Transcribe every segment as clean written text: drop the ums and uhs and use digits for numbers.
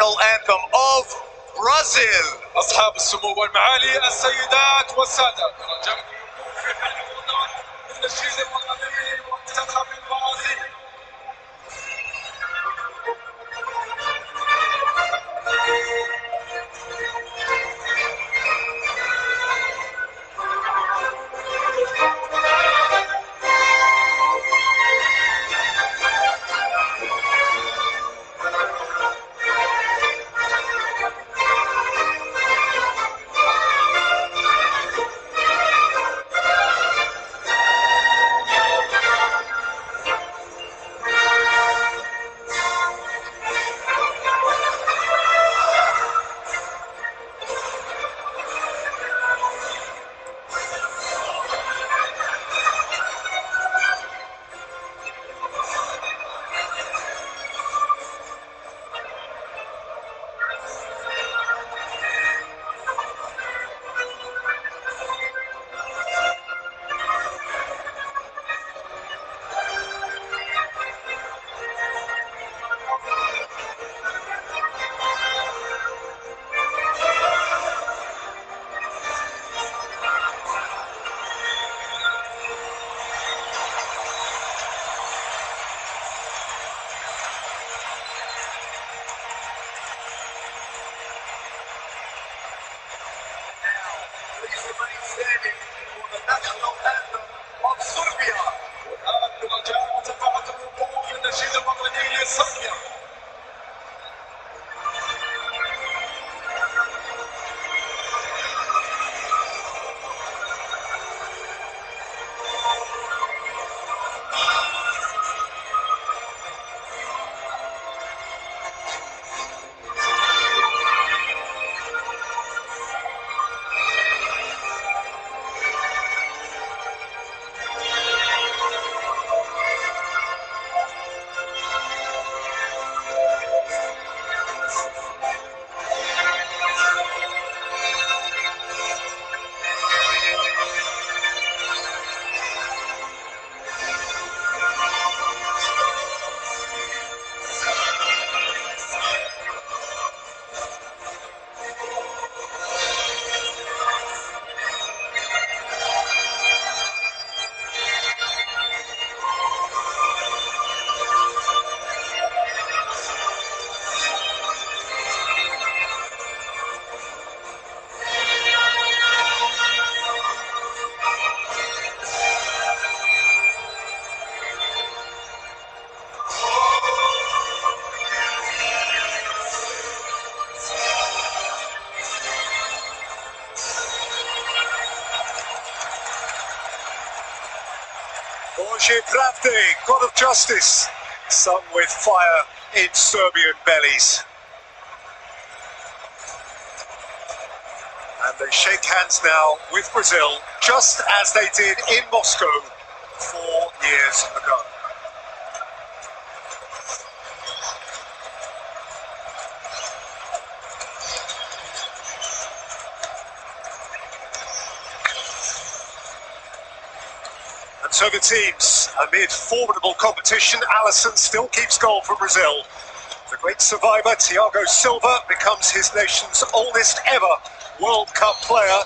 national anthem of Brazil. أصحاب السمو والمعالي السيدات والسادة رجاء الوقوف في حلق الوطن بالنشيد الوطني لمنتخب البرازيل. Please remain standing for the national anthem of Serbia. والآن برجاء متابعة الوقوف بالنشيد الوطني لصربيا. Bože Pravde, God of Justice, sung with fire in Serbian bellies. And they shake hands now with Brazil, just as they did in Moscow 4 years ago. And so the teams, amid formidable competition, Alisson still keeps goal for Brazil. The great survivor, Thiago Silva, becomes his nation's oldest ever World Cup player.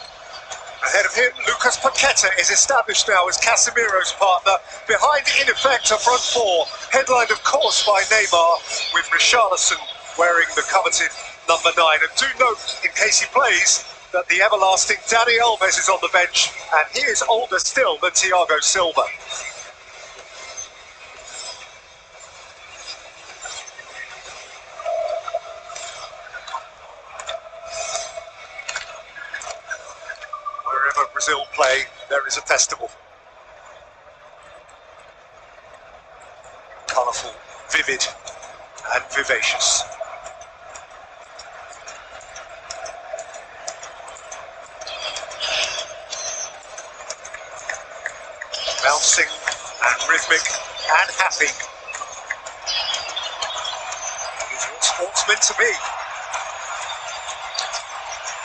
Ahead of him, Lucas Paqueta is established now as Casemiro's partner. Behind, in effect, a front four, headlined, of course, by Neymar, with Richarlison wearing the coveted number 9. And do note, in case he plays, that the everlasting Dani Alves is on the bench, and he is older still than Thiago Silva. Wherever Brazil play, there is a festival. Colourful, vivid, and vivacious. Bouncing and rhythmic and happy. It's what sport's meant to be.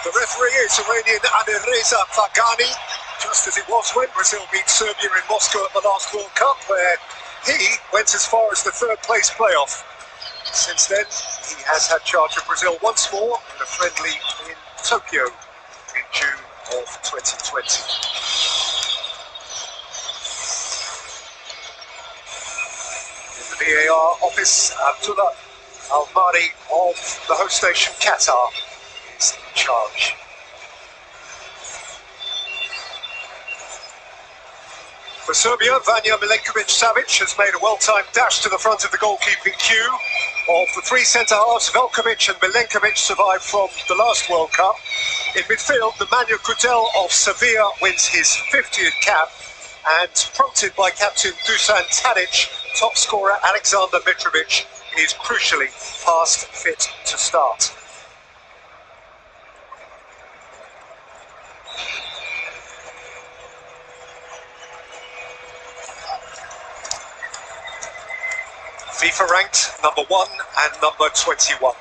The referee is Iranian Anireza Fagani, just as it was when Brazil beat Serbia in Moscow at the last World Cup, where he went as far as the third place playoff. Since then, he has had charge of Brazil once more in a friendly in Tokyo in June of 2020. In the VAR office, Abdullah Al-Mari of the host nation Qatar is in charge. For Serbia, Vanja Milenkovic-Savic has made a well-timed dash to the front of the goalkeeping queue. Of the three centre-halves, Velkovic and Milenkovic survived from the last World Cup. In midfield, Nemanja Kudel of Sevilla wins his 50th cap, and prompted by captain Dusan Tadic, top scorer Alexander Mitrovic is crucially past fit to start. FIFA ranked number 1 and number 21.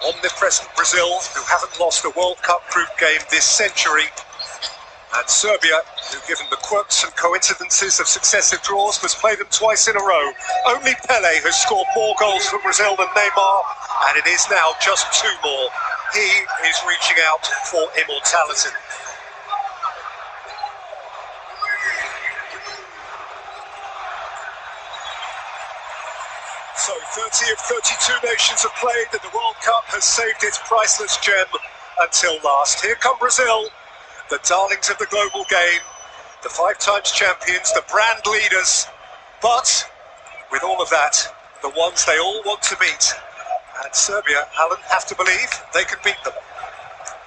Omnipresent Brazil, who haven't lost a World Cup group game this century, and Serbia, who, given the quirks and coincidences of successive draws, must play them twice in a row. Only Pelé has scored more goals for Brazil than Neymar, and it is now just 2 more. He is reaching out for immortality. So 30 of 32 nations have played, and the World Cup has saved its priceless gem until last. Here come Brazil, the darlings of the global game, the 5 times champions, the brand leaders, but with all of that, the ones they all want to beat. And Serbia, Alan, have to believe they can beat them.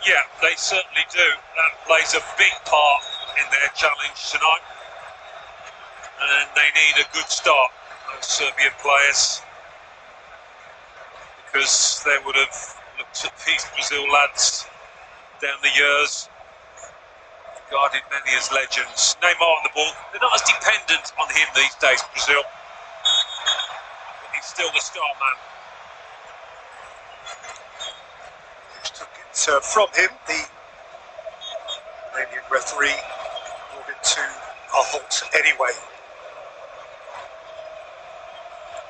Yeah, they certainly do. That plays a big part in their challenge tonight. And they need a good start, those Serbian players, because they would have looked at these Brazil lads down the years, regarded many as legends. Neymar on the ball. They're not as dependent on him these days, Brazil, but he's still the star man. Which took it from him. The Romanian referee brought it to a halt anyway.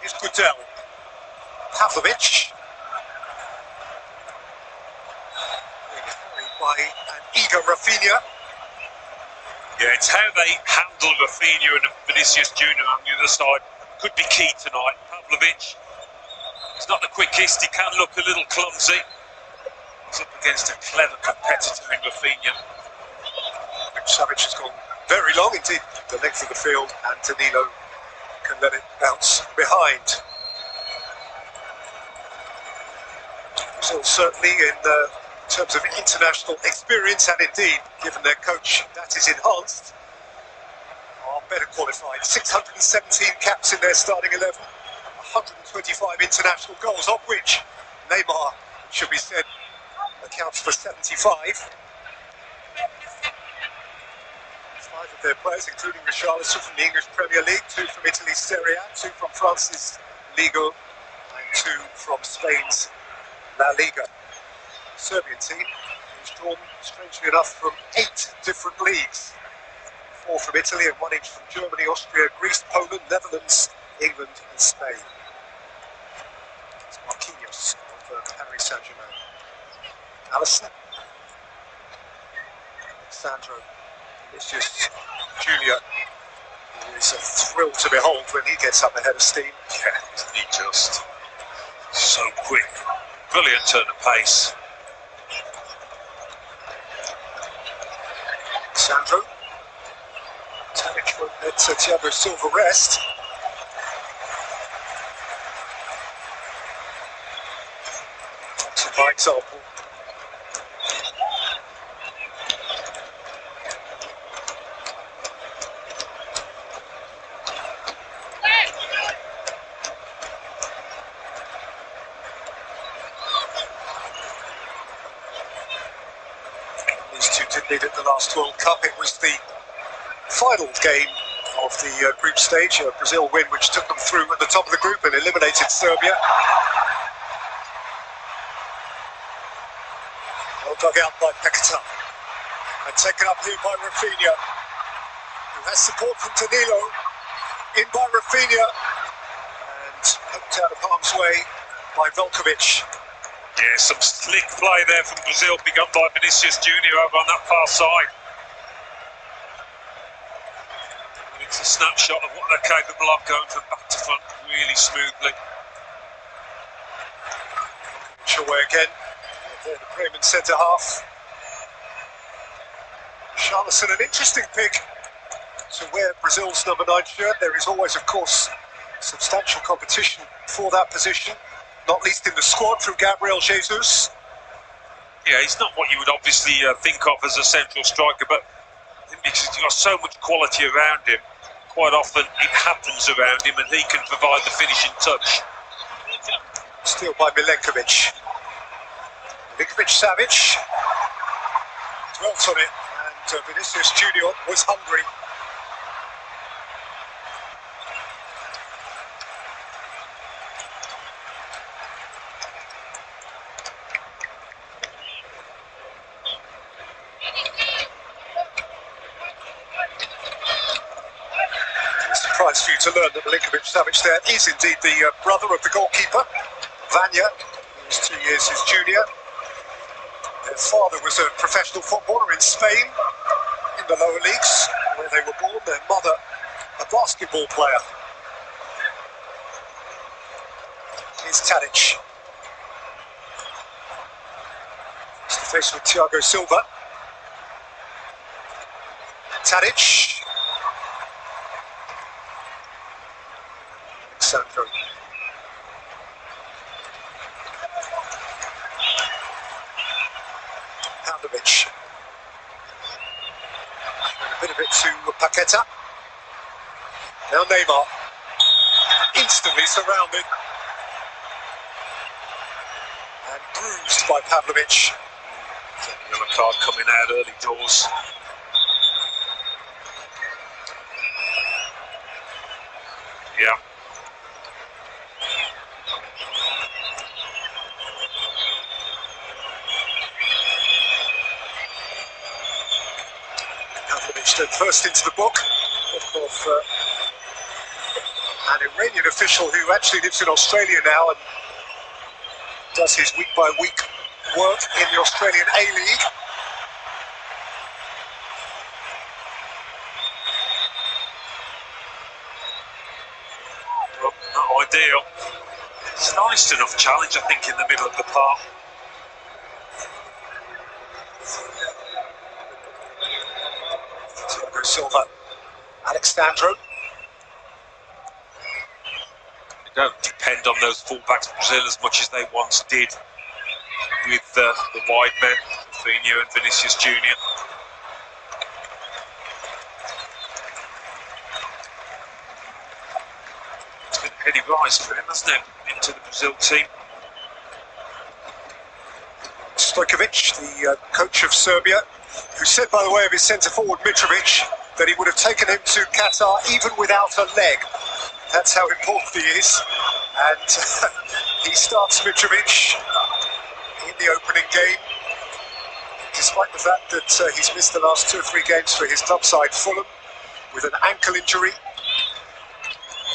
Here's Kudel. Pavlovic. Carried by an eager Rafinha. Yeah, it's how they handle Rafinha and Vinicius Junior on the other side could be key tonight. Pavlovic, he's not the quickest, he can look a little clumsy. He's up against a clever competitor in Rafinha. Savic has gone very long indeed, the length of the field, and Danilo can let it bounce behind. Brazil certainly in terms of international experience, and indeed, given their coach, that is enhanced, are better qualified. 617 caps in their starting 11, 125 international goals, of which Neymar, should be said, accounts for 75. 5 of their players, including Richarlison from the English Premier League, 2 from Italy's Serie A, 2 from France's Liga, and 2 from Spain's La Liga. The Serbian team is drawn, strangely enough, from 8 different leagues. 4 from Italy and 1 each from Germany, Austria, Greece, Poland, Netherlands, England and Spain. It's Marquinhos of Paris Saint-Germain. Alisson. Alexandro Vinicius Junior, who is a thrill to behold when he gets up ahead of steam. Yeah, isn't he just so quick? Brilliant turn of pace. Sandro. Tadic won't let Thiago Silva rest. So by example. These two did lead at the last World Cup. It was the final game of the group stage, a Brazil win which took them through at the top of the group and eliminated Serbia. Well dug out by Qatar and taken up here by Rafinha, who has support from Danilo. In by Rafinha and poked out of harm's way by Velkovic. Yeah, some slick play there from Brazil, begun by Vinicius Junior over on that far side. And it's a snapshot of what they're capable of, going from back to front really smoothly. Away again. The Bremen centre half. Charlison, an interesting pick to wear Brazil's number 9 shirt. There is always, of course, substantial competition for that position, not least in the squad through Gabriel Jesus. Yeah, he's not what you would obviously think of as a central striker, but I think because he's got so much quality around him, quite often it happens around him and he can provide the finishing touch. Steal by Milenkovic. Milenkovic-Savic dwelt on it, and Vinicius Junior was hungry. Surprise for you to learn that Milenkovic-Savic there is indeed the brother of the goalkeeper, Vanya, who was 2 years his junior. Their father was a professional footballer in Spain, in the lower leagues, where they were born. Their mother, a basketball player. Here's Tadic. It's the face with Thiago Silva. Tadic. Alexandro. Pandovic. A bit of it to Paqueta. Now Neymar. Instantly surrounded. And bruised by Pavlovic. Yellow card coming out early doors. Yeah. Stood first into the book of an Iranian official who actually lives in Australia now and does his week-by-week work in the Australian A-League. Well, not ideal. It's an honest enough challenge, I think, in the middle of the park. Silva, Alexandro. They don't depend on those fullbacks, Brazil, as much as they once did with the wide men, Rafinha and Vinicius Junior. It's been a heady rise for him, hasn't it, into the Brazil team. Stojkovic, the coach of Serbia, who said, by the way, of his centre-forward Mitrovic, that he would have taken him to Qatar even without a leg. That's how important he is. And he starts Mitrovic in the opening game, despite the fact that he's missed the last 2 or 3 games for his club side, Fulham, with an ankle injury.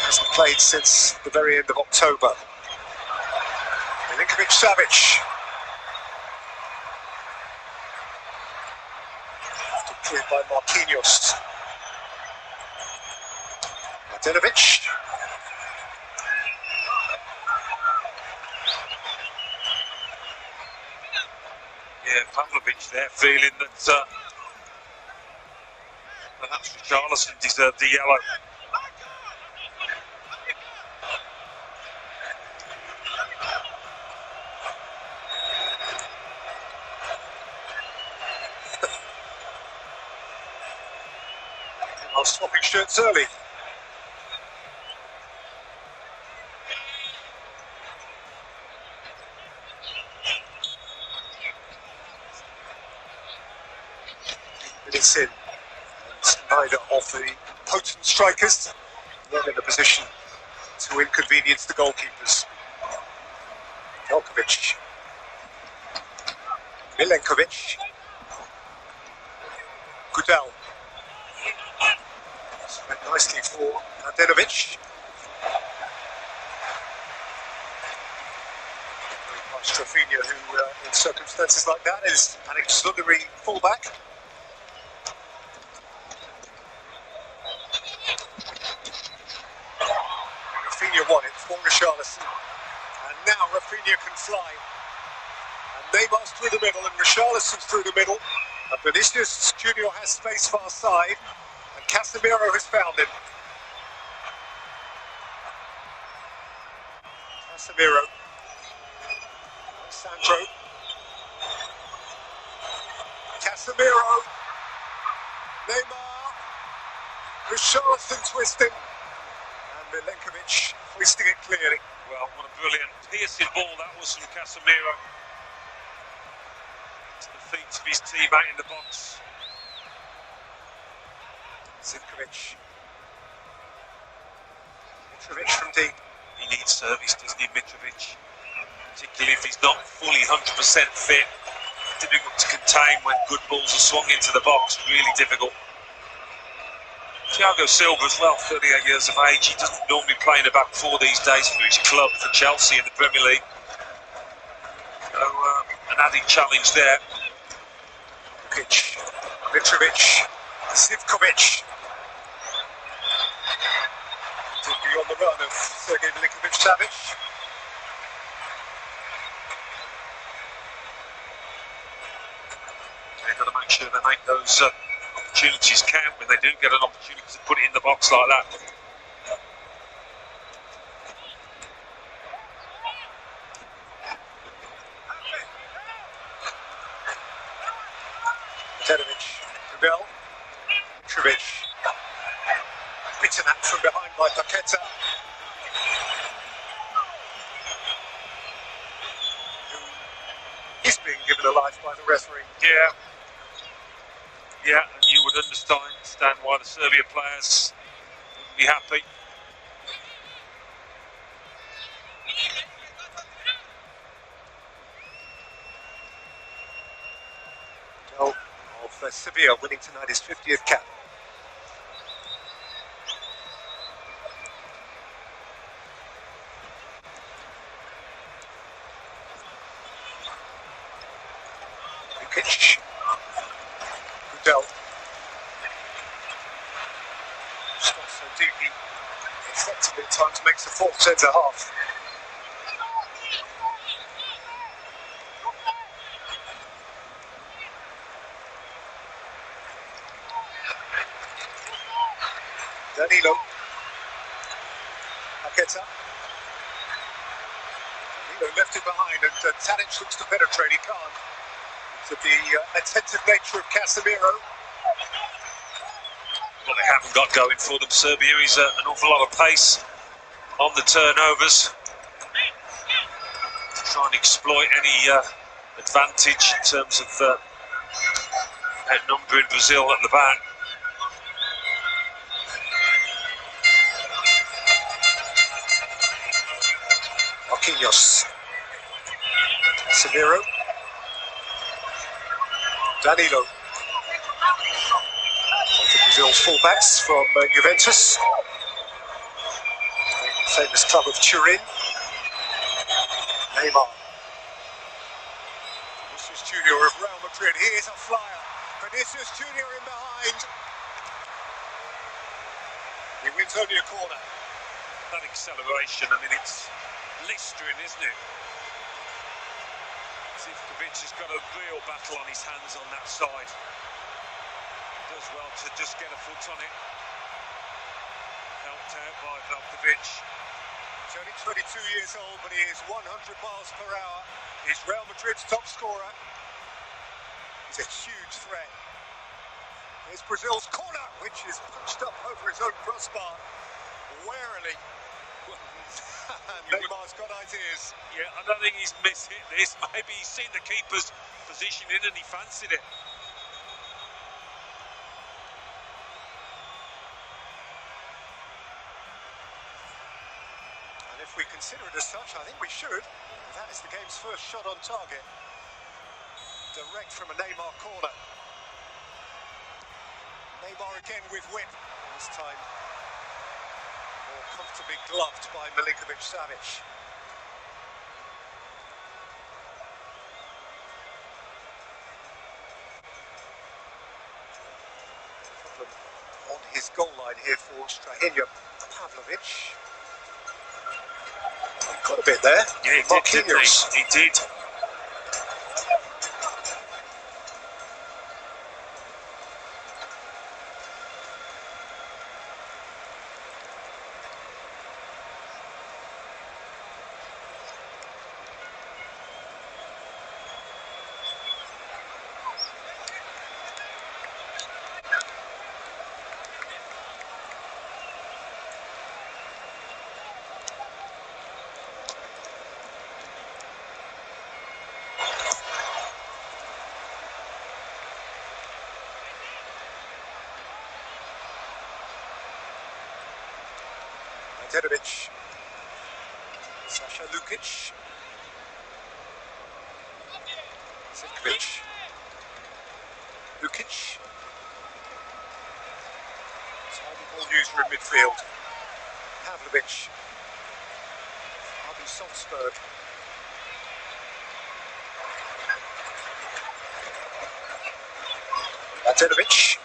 Hasn't played since the very end of October. Milenkovic-Savic. Cleared by Marquinhos. Mladenovic. Yeah, Pavlovic there feeling that perhaps Richarlison deserved the yellow. Swapping shirts early. Minutes in, and neither of the potent strikers not in a position to inconvenience the goalkeepers. Velkovic. Milenkovic. Gudel. Went nicely for Mladenovic. It's Rafinha who, in circumstances like that, is an auxiliary fullback. Rafinha won it for Richarlison. And now Rafinha can fly. And Neymar's through the middle, and Richarlison's through the middle. And Vinicius Junior has space far side. And Casemiro has found him. Casemiro. Sandro. Casemiro. Neymar. Richarlison twisting. And Milenkovic hoisting it clearly. Well, what a brilliant piercing ball that was from Casemiro. To the feet of his teammate in the box. Zivkovic. Mitrovic from deep. He needs service, doesn't he, Mitrovic? Particularly if he's not fully 100% fit. Difficult to contain when good balls are swung into the box. Really difficult. Thiago Silva as well, 38 years of age. He doesn't normally play in the back four these days for his club, for Chelsea in the Premier League. So, an added challenge there. Mitrovic, Zivkovic. Did be on the run of Sergej Milinkovic-Savic. They've got to make sure they make those opportunities count when they do get an opportunity to put it in the box like that. Tedevich, Bell, Mitrovic, bitten at from behind by Paqueta, who is being given a life by the referee. Yeah, and you would understand why the Serbia players wouldn't be happy. Goal of Sevilla winning tonight his 50th cap. Lukic. Udell. Scott so deep he effectively at times makes the fourth centre half. Danilo. Paqueta. Danilo left it behind, and Tadic looks to penetrate. He can't. To the attentive nature of Casemiro. What they haven't got going for them, Serbia, is an awful lot of pace on the turnovers. To try and exploit any advantage in terms of outnumbering Brazil at the back. Marquinhos. Casemiro. Danilo. One of Brazil's fullbacks from Juventus. Famous club of Turin. Neymar. Vinicius Junior of Real Madrid. He is a flyer. Vinicius Junior in behind. He wins only a corner. That acceleration, I mean, it's blistering, isn't it? Zivkovic has got a real battle on his hands on that side. Does well to just get a foot on it. Helped out by Vlahovic. He's only 22 years old, but he is 100 miles per hour. He's Real Madrid's top scorer. He's a huge threat. Here's Brazil's corner, which is punched up over his own crossbar. Warily. Neymar's got ideas. Yeah, I don't think he's mishit this. Maybe he's seen the keeper's position in and he fancied it. And if we consider it as such, I think we should. That is the game's first shot on target. Direct from a Neymar corner. Neymar again with wit. This time more comfortably gloved by Milinkovic-Savic. his goal line here for Strahinja Pavlovic. Got a bit there. Yeah, he did, didn't he? He did. Dedovic, Sasha Lukic, Zivkovic, Lukic. Tiny ball user in midfield. Pavlovic, RB Salzburg. Dedovic.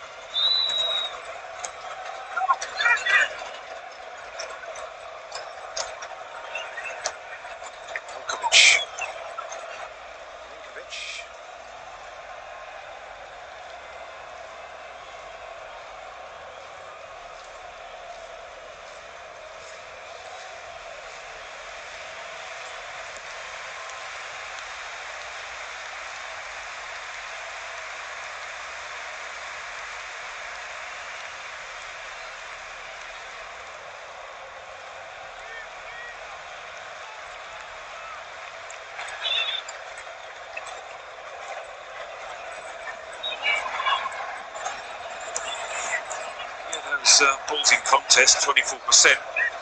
Balls in contest, 24%.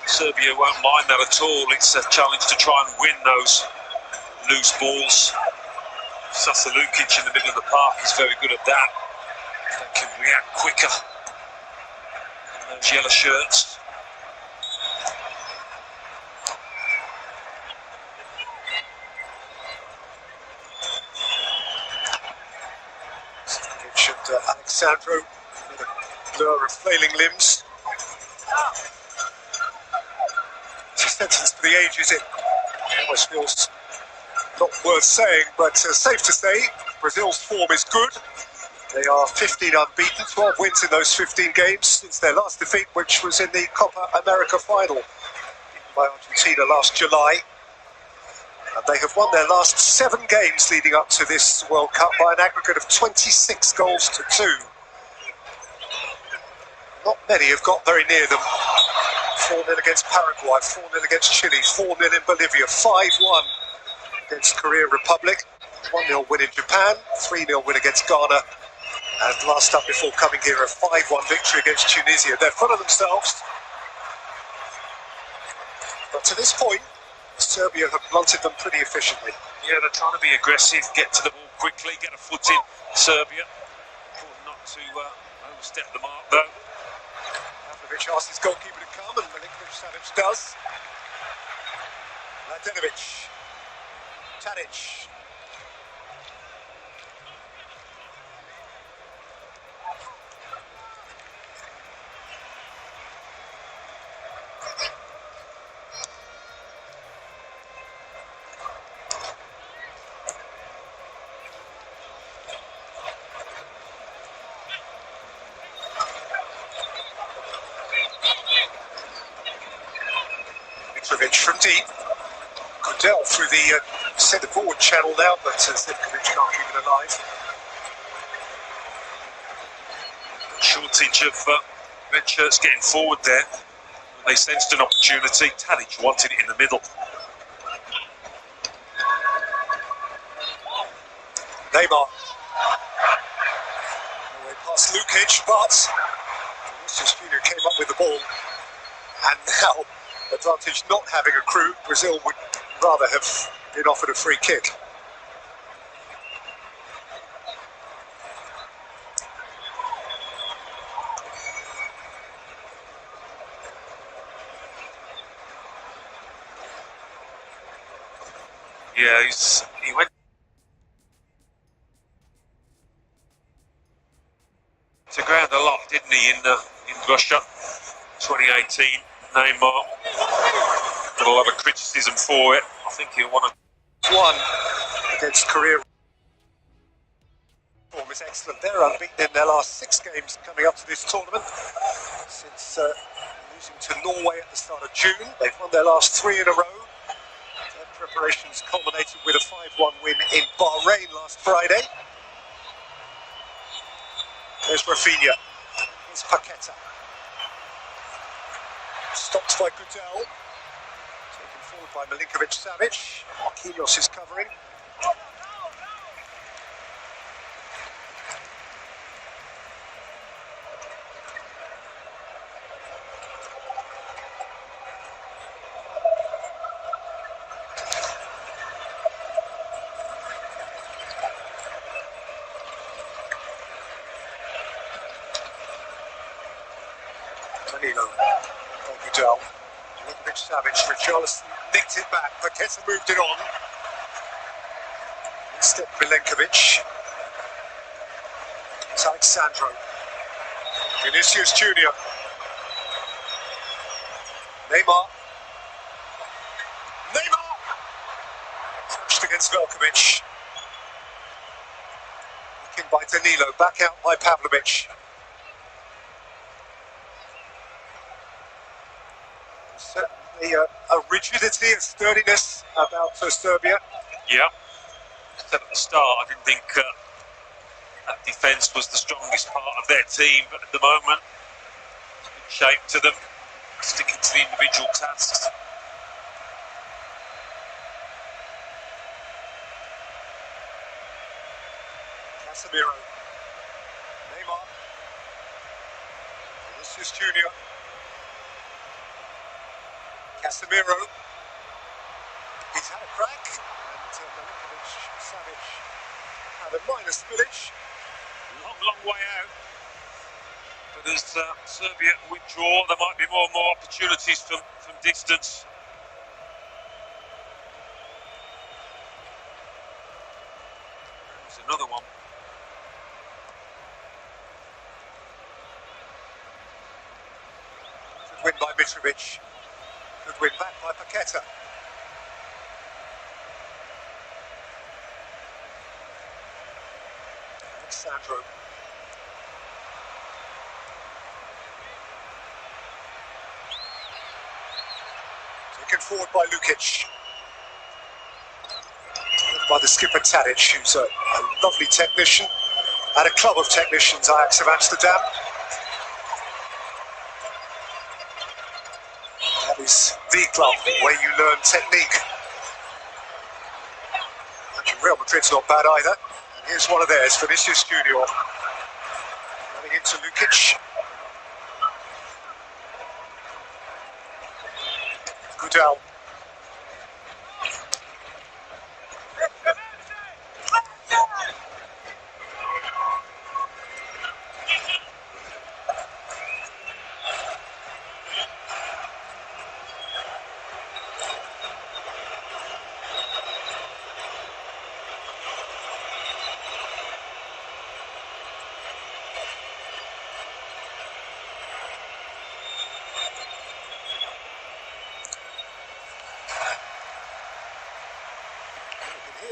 Serbia won't mind that at all. It's a challenge to try and win those loose balls. Sasa Lukic in the middle of the park is very good at that. They can react quicker in those yellow shirts. Mentioned Alexandro, another blur of flailing limbs. It's a sentence for the ages. It almost feels not worth saying, but safe to say, Brazil's form is good. They are 15 unbeaten, 12 wins in those 15 games since their last defeat, which was in the Copa America final by Argentina last July. And they have won their last 7 games leading up to this World Cup by an aggregate of 26 goals to 2. Not many have got very near them. 4-0 against Paraguay, 4-0 against Chile, 4-0 in Bolivia, 5-1 against Korea Republic, 1-0 win in Japan, 3-0 win against Ghana, and last up before coming here, a 5-1 victory against Tunisia. They're full of themselves. But to this point, Serbia have blunted them pretty efficiently. Yeah, they're trying to be aggressive, get to the ball quickly, get a foot in. Serbia, important not to overstep the mark though. Pavlovic asks his goalkeeper to come, and Milinkovic-Savic does. Mladenovic, Tadic. From deep, Goodell through the centre forward channel now, but Zivkovic can't keep it alive. Shortage of red shirts getting forward there. They sensed an opportunity. Tadic wanted it in the middle. Neymar. Away past Lukic, but Vinicius Junior came up with the ball, and now, advantage not having accrued, Brazil would rather have been offered a free kick. Yeah, he went to ground a lot, didn't he, in in Russia, 2018. Neymar got a lot of criticism for it. I think he'll want to. One against Korea. Form is excellent. They're unbeaten in their last 6 games coming up to this tournament. Since losing to Norway at the start of June, they've won their last 3 in a row. Their preparations culminated with a 5-1 win in Bahrain last Friday. There's Rafinha. Here's Paqueta. Stopped by Goodell. Taken forward by Milinkovic-Savic. Marquinhos is covering. Danilo. Goodell. Milinkovic-Savic. Richarlison nicked it back. Paqueta moved it on. Instead, Milinkovic. It's Alexandro. Vinicius Junior. Neymar. Touched against Velkovic. Looking by Danilo. Back out by Pavlovic. Certainly a rigidity, a sturdiness about Serbia. Yeah. I said at the start, I didn't think that defence was the strongest part of their team, but at the moment, good shape to them, sticking to the individual tasks. Casemiro. Neymar. Vinicius Junior. Casemiro. He's had a crack, and Milinkovic-Savic had a minor spillage. Long way out. But as Serbia withdraw, there might be more and more opportunities from distance. There's another one. Good win by Mitrovic. Good win back by Paqueta. Alexandro. Taken forward by Lukic. By the skipper Tadic, who's a lovely technician at a club of technicians, Ajax of Amsterdam. That is the club where you learn technique. And Real Madrid's not bad either. And here's one of theirs, Vinicius Junior. Running into Lukic. Goodell.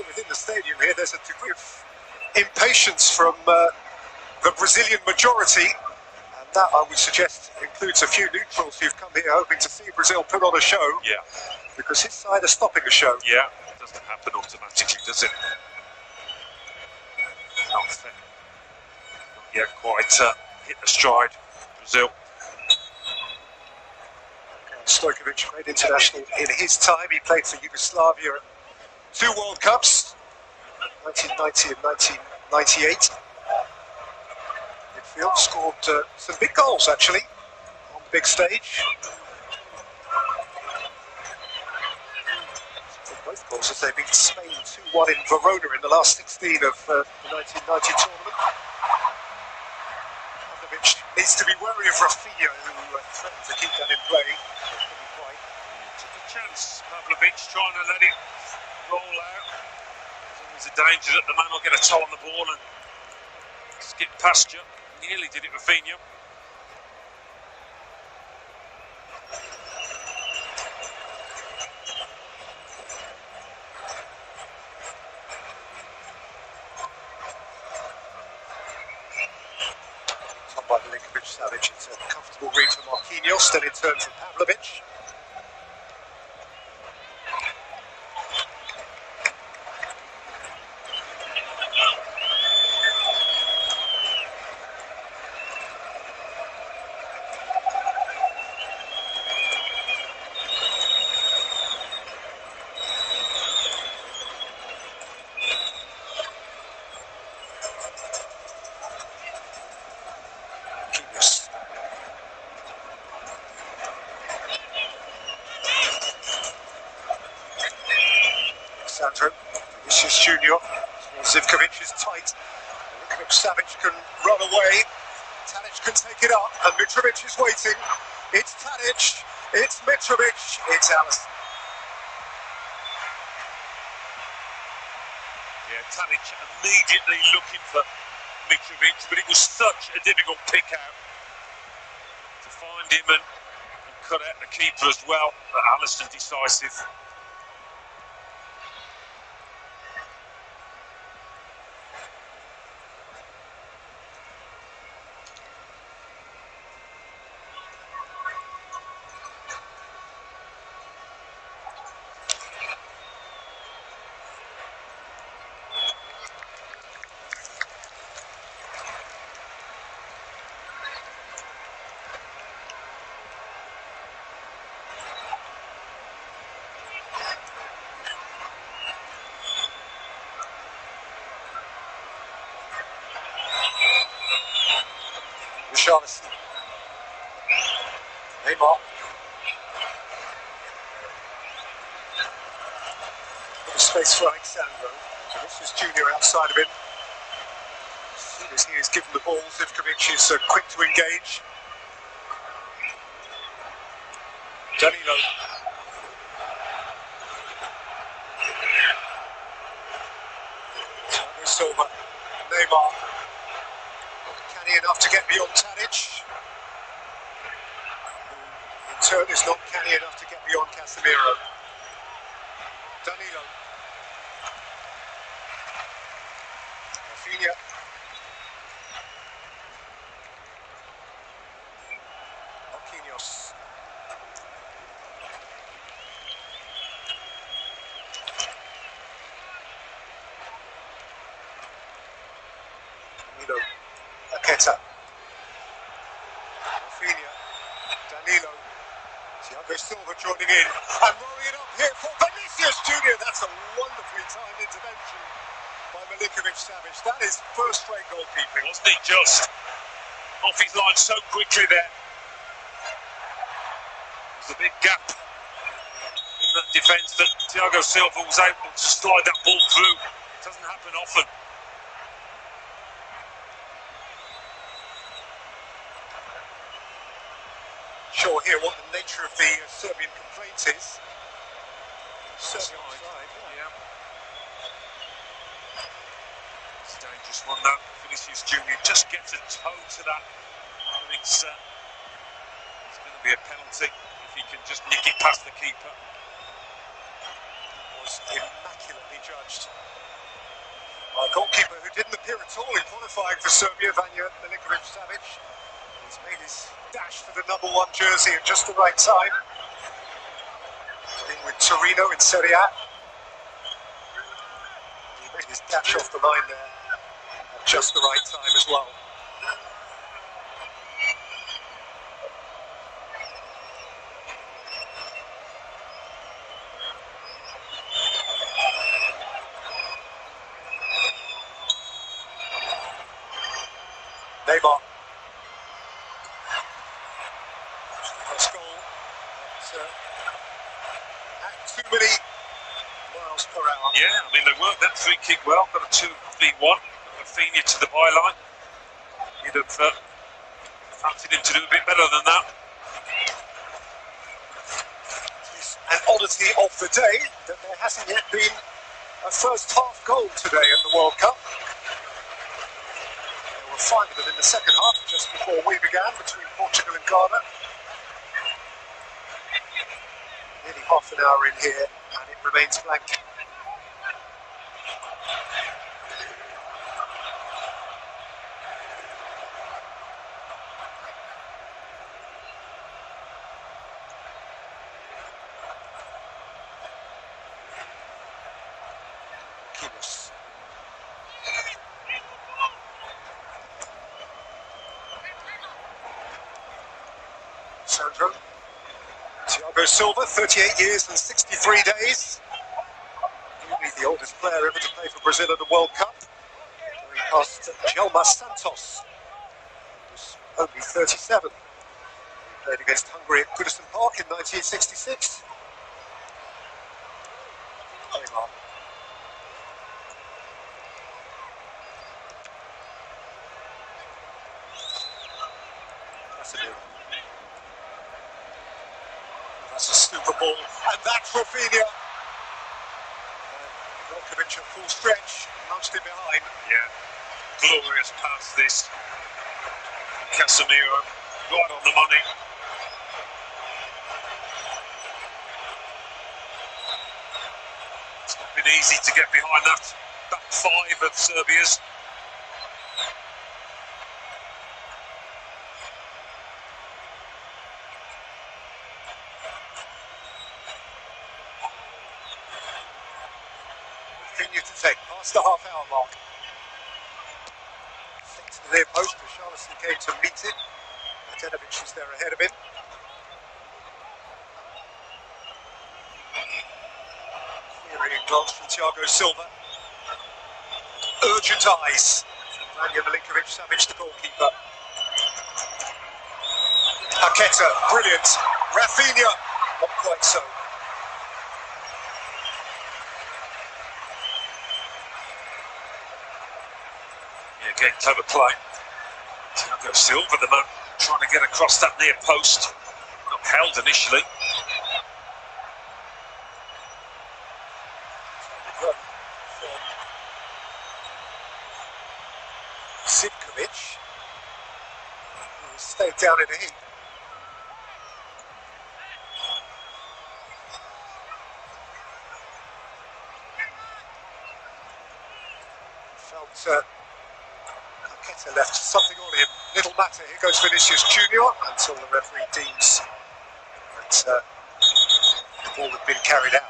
Within the stadium here, there's a degree of impatience from the Brazilian majority, and that, I would suggest, includes a few neutrals who've come here hoping to see Brazil put on a show. Yeah. Because his side are stopping a show. Yeah, it doesn't happen automatically, does it? Not fair. Not yet quite hit the stride, Brazil. Stojkovic made international in his time. He played for Yugoslavia at 2 World Cups, 1990 and 1998. Midfield scored some big goals, actually, on the big stage. Both goals as they beat Spain 2-1 in Verona in the last 16 of the 1990 tournament. Pavlovic needs to be wary of Rafinha, who threatened to keep that in play. Took a chance, Pavlovic, trying to let it roll out. There's always a danger that the man will get a toe on the ball and skip past you. Nearly did it, Rafinha. Mitrovic, it's a comfortable read for Marquinhos, then in turn for Pavlovic. Sandro, Vinicius Junior, Zivkovic is tight. Savic can run away. Tadic can take it up, and Mitrovic is waiting. It's Tadic, it's Mitrovic, it's Alisson. Yeah, Tadic immediately looking for Mitrovic, but it was such a difficult pick out to find him and cut out the keeper as well. But Alisson decisive. Richarlison. Neymar. Space for Alexandro. Vinicius Junior outside of him. As soon as he is given the ball, Zivkovic is quick to engage. Danilo. Thiago Silva. Neymar. Canny enough to get beyond Tadic. In turn is not canny enough to get beyond Casemiro. Danilo. Rafinha. Marquinhos. Danilo. Paqueta. Rafinha. Danilo. Thiago Silva joining in and rolling it up here for Vinicius Junior. That's a wonderfully timed intervention by Savic. That is first-rate goalkeeping. Wasn't he just off his line so quickly there? There's a big gap in that defence that Thiago Silva was able to slide that ball through. It doesn't happen often. Sure here what the nature of the Serbian complaint is. Certainly offside, yeah. It's a dangerous one though. Vinicius Junior just gets a toe to that. I think it's going to be a penalty if he can just nick it past the keeper. Was immaculately judged by a goalkeeper who didn't appear at all in qualifying for Serbia, Vanja Milinkovic-Savic. He's made his dash for the #1 jersey at just the right time. In with Torino in Serie A. He made his dash off the line there at just the right time as well. Neymar. First goal at too many miles per hour. Yeah, I mean, they worked that free kick well, got a 2-3-1. Rafinha to the byline. You'd have fancied him to do a bit better than that. It's an oddity of the day that there hasn't yet been a first half goal today at the World Cup. There were 5 of them in the second half, just before we began, between Portugal and Ghana. Nearly half an hour in here, and it remains blank. close. Sandro. Thiago Silva, 38 years and 63 days. He'll be the oldest player ever to play for Brazil at the World Cup. Going past Gelma Santos, who's only 37. He played against Hungary at Goodison Park in 1966. Neymar. That's a super ball, and that's Rafinha. Velkovic at full stretch, nudged it behind. Yeah, glorious pass this. Casemiro, right on the money. It's not been easy to get behind that back five of Serbia's. Rafinha to take, past the half-hour mark. Flicked to the near post, Richarlison came to meet it. Martinovic is there ahead of him. Querying glance from Thiago Silva. Urgent eyes from Vanja Milinkovic-Savic, the goalkeeper. Paqueta, brilliant. Rafinha, not quite so. Yeah, again, clever play. Thiago Silva, the man trying to get across that near post. Not held initially. Run from Sivkovic, who stayed down in a heap. Felt Paqueta left something on him. Little matter. Here goes Vinicius Junior until the referee deems that the ball had been carried out.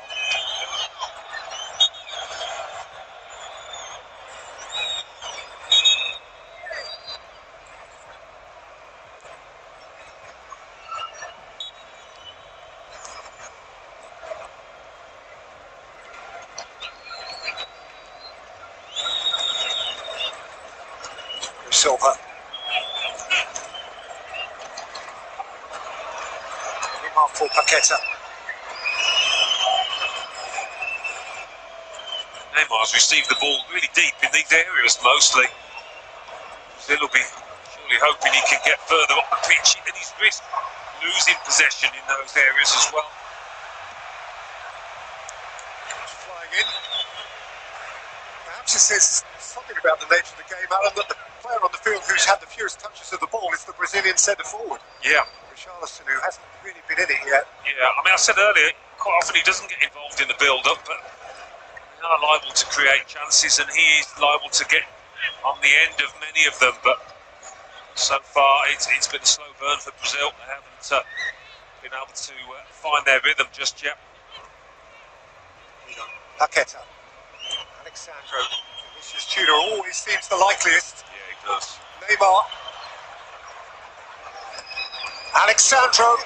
Silva. Neymar for Paqueta. Neymar's received the ball really deep in these areas mostly. Brazil will be surely hoping he can get further up the pitch, and he's risked losing possession in those areas as well. Flying in. Perhaps it says something about the nature of the game, Alan, that the player on the field who's had the fewest touches of the ball is the Brazilian centre forward. Yeah. Richarlison, who hasn't really been in it yet. Yeah, I mean, I said earlier, quite often he doesn't get involved in the build-up, but they are liable to create chances, and he is liable to get on the end of many of them. But so far, it's been a slow burn for Brazil. They haven't been able to find their rhythm just yet. Paqueta. Alexandro. Vinicius Junior always seems the likeliest. Yeah, he does. Neymar. Alexandro.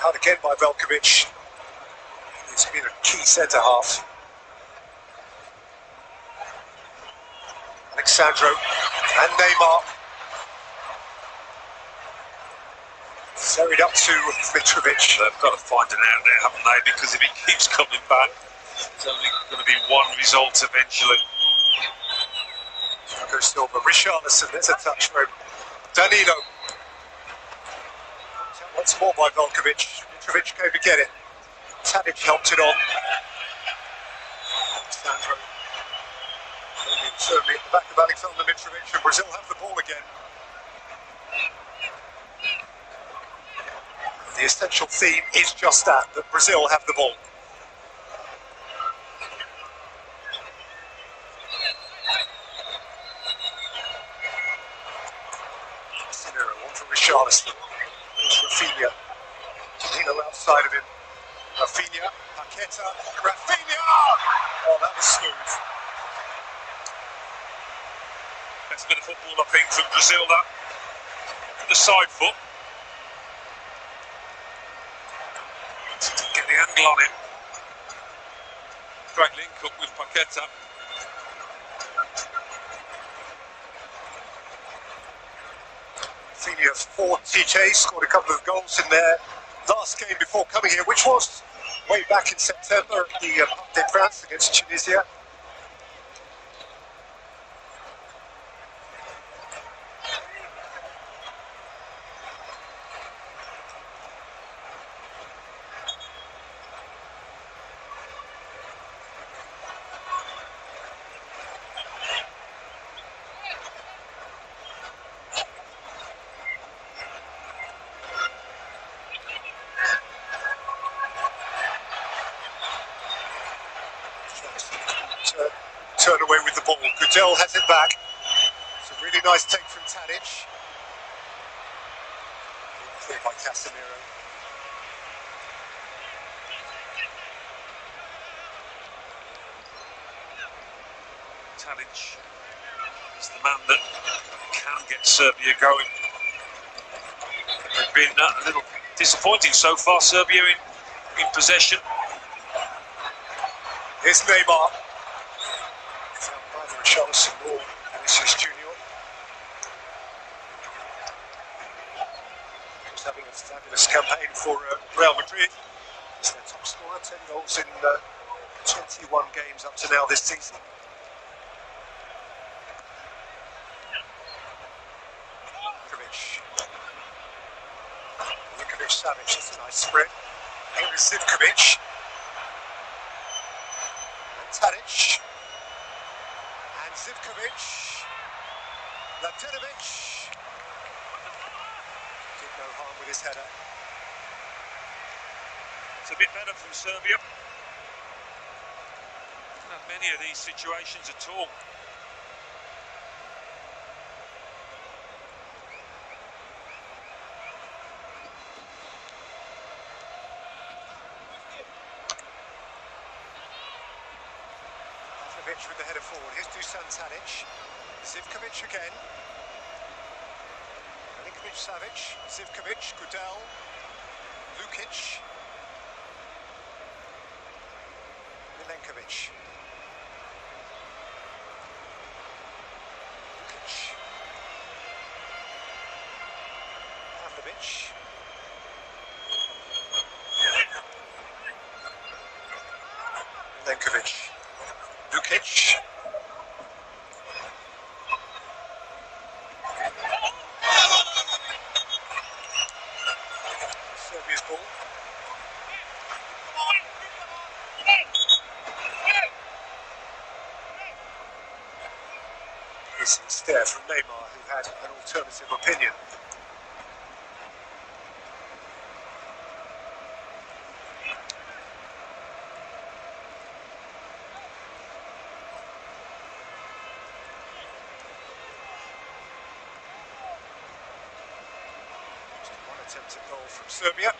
Out again by Velkovic. He's been a key centre-half. Alexandro and Neymar. Ferried up to Mitrovic. They've got to find an outlet, haven't they? Because if he keeps coming back, it's only going to be one result eventually. Thiago Silva, Richarlison, there's a touch for him. Danilo. Once more by Velkovic. Mitrovic came to get it. Tadic helped it on. Alexandro. Certainly at the back of Alexander Mitrovic, and Brazil have the ball again. The essential theme is just that Brazil have the ball. On for Richarlison. There's Rafinha. Danilo outside of him. Rafinha. Paqueta. Rafinha! Oh, that was smooth. Best bit of football, I think, from Brazil, that. The side foot. Get the angle on him. Great link up with Paqueta. Senior for TJ scored a couple of goals in their last game before coming here, which was way back in September at the Parc des Princes against Tunisia. Turn away with the ball. Goodell has it back. It's a really nice take from Tadic. Cleared by Casemiro. Tadic is the man that can get Serbia going. They've been a little disappointing so far, Serbia in possession. Here's Neymar. Richarlison or Vinicius Junior. He's having a fabulous campaign for Real Madrid. He's their top scorer, 10 goals in 21 games up to now this season. Milinkovic Savic, that's a nice spread. Here is Zivkovic. And Tadic. Zivkovic, Ladinovic, did no harm with his header. It's a bit better from Serbia. Not many of these situations at all. With the header forward. Here's Dusan Tadic. Zivkovic again. Milinkovic Savic. Zivkovic, Goodell. Lukic. Milenkovic. Lukic. Pavlovic. Milenkovic. Lukic. Serbia's ball. Hissing stare from Neymar, who had an alternative opinion. Attempted goal from Serbia.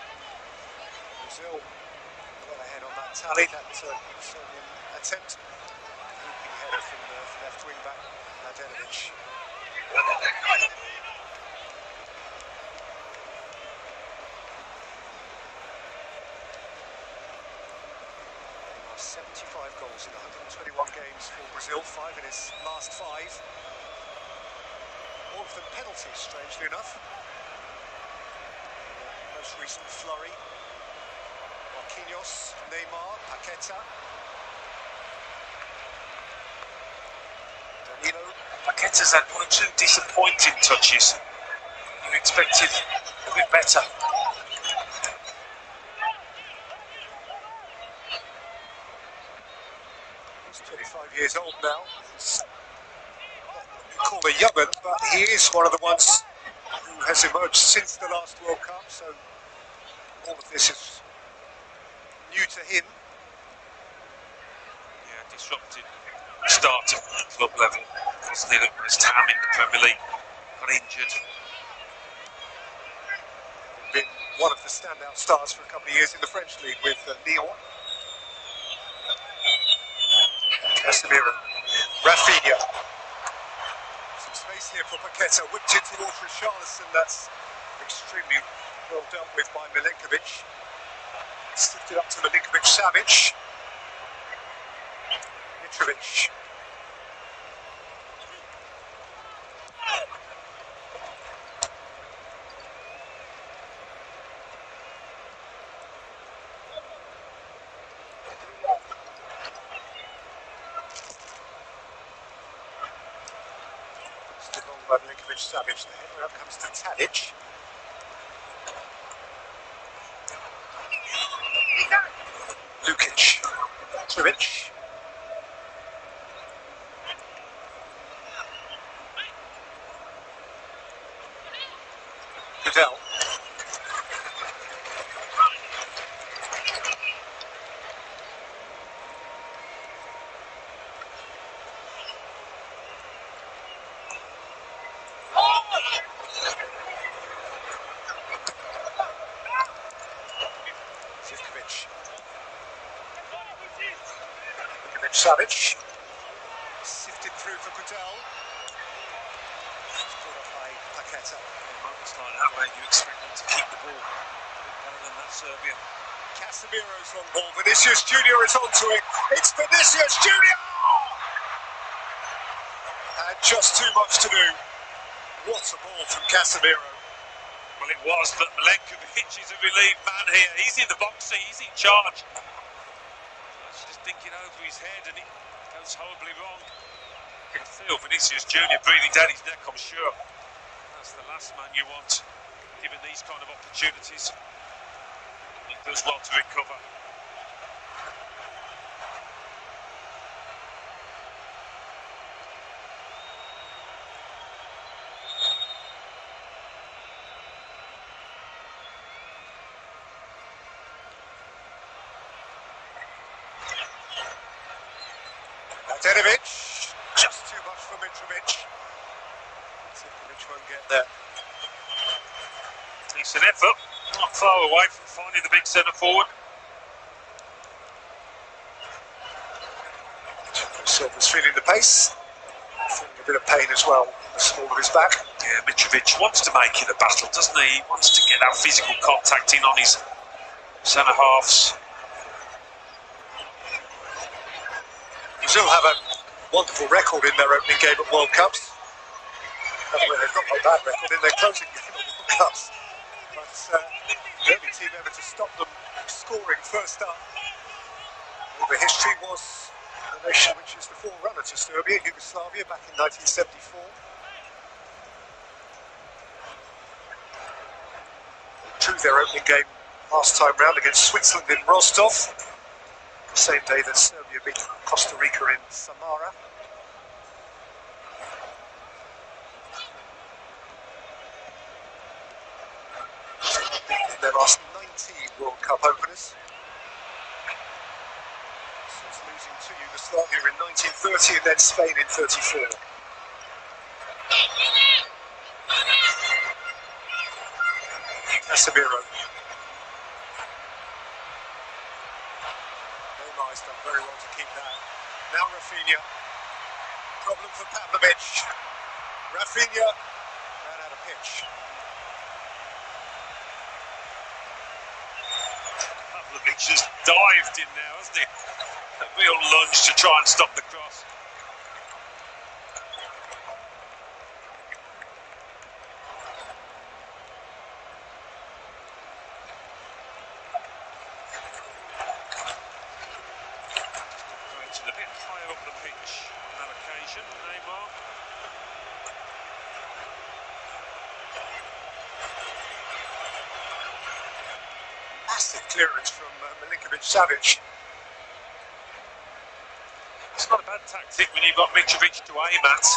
Brazil got ahead on that tally, that Serbian attempt. Looping header from the left wing back, Ladinovic. 75 goals in 121 games for Brazil, 5 in his last 5. All of them penalties, strangely enough. Most recent flurry. Marquinhos, Neymar, Paqueta. Danilo. Paqueta's had 1 or 2 disappointing touches. You expected a bit better. He's 25 years old now. He's not called a young'un, but he is one of the ones who has emerged since the last World Cup, so all of this is new to him. Yeah, disrupted start at club level, wasn't it, at West Ham in the Premier League, got injured. Been one of the standout stars for a couple of years in the French league with Lyon. Casemiro, Rafinha. Some space here for Paqueta, whipped in towards Richarlison. That's extremely well dealt with by Milenkovic. Sifted up to Milinkovic-Savic. Mitrovic. Still on by Milinkovic-Savic. The header up comes to Tadic. Lukic. Mitrovic. Vidal. Savic, sifted through for Vidal. Caught up by Paqueta. Moments like that where you expect them to keep the ball a bit better than that Serbia. Casemiro's on ball. Vinicius Junior is onto it. It's Vinicius Junior! And just too much to do. What a ball from Casemiro. Well, it was, but Milenkovic is a relieved man here. He's in the box, he's in charge. Just thinking over his head and it goes horribly wrong. I can feel Vinicius Junior breathing down his neck, I'm sure. That's the last man you want, given these kind of opportunities. He does well to recover. Denovic, just too much for Mitrovic. Mitrovic won't get there. Decent effort, not far away from finding the big centre forward. Silva's feeling the pace, feeling a bit of pain as well, the small of his back. Yeah, Mitrovic wants to make it a battle, doesn't he? He wants to get that physical contact in on his centre halves. Brazil have a wonderful record in their opening game at World Cups. Well, they've not got a bad record in their closing game at World Cups. But the only team ever to stop them scoring first up over history was the nation which is the forerunner to Serbia, Yugoslavia, back in 1974. Drew their opening game last time round against Switzerland in Rostov. The same day that Serbia beat Costa Rica in Samara. In their last 19 World Cup openers. Since losing to Yugoslavia in 1930 and then Spain in 34. Casemiro. Neymar's done very well to keep that. Now Rafinha. Problem for Pavlovic. Rafinha ran out of pitch. Pavlovic just dived in now, hasn't he? A real lunge to try and stop the cross. A bit higher up the pitch on that occasion, Neymar. Massive clearance from Milinkovic-Savic. It's not a bad tactic when you've got Mitrovic to aim at.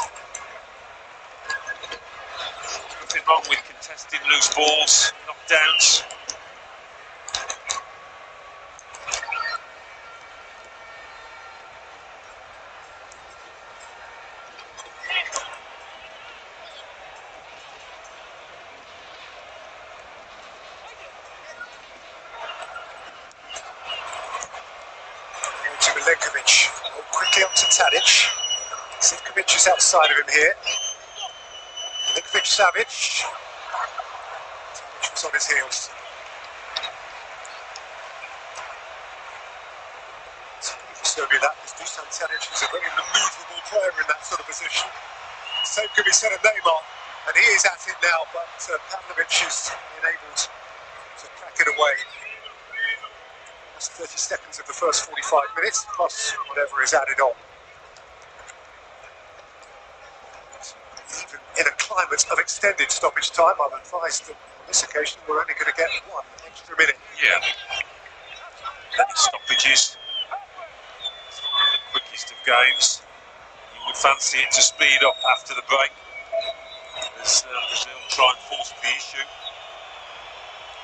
Nothing wrong with contesting loose balls, knockdowns. To Milenkovic, quickly up to Tadic. Sivkovic is outside of him here. Savic. Savic was on his heels. Serbia, that is Dusan Tadic is a very immovable player in that sort of position. The same could be said of Neymar, and he is at it now, but Pavlovic is enabled to crack it away. That's 30 seconds of the first 45 minutes, plus whatever is added on. Even in a climate of extended stoppage time, I'm advised that on this occasion we're only going to get one extra minute. Yeah. Many stoppages. The quickest of games. You would fancy it to speed up after the break as Brazil try and force the issue.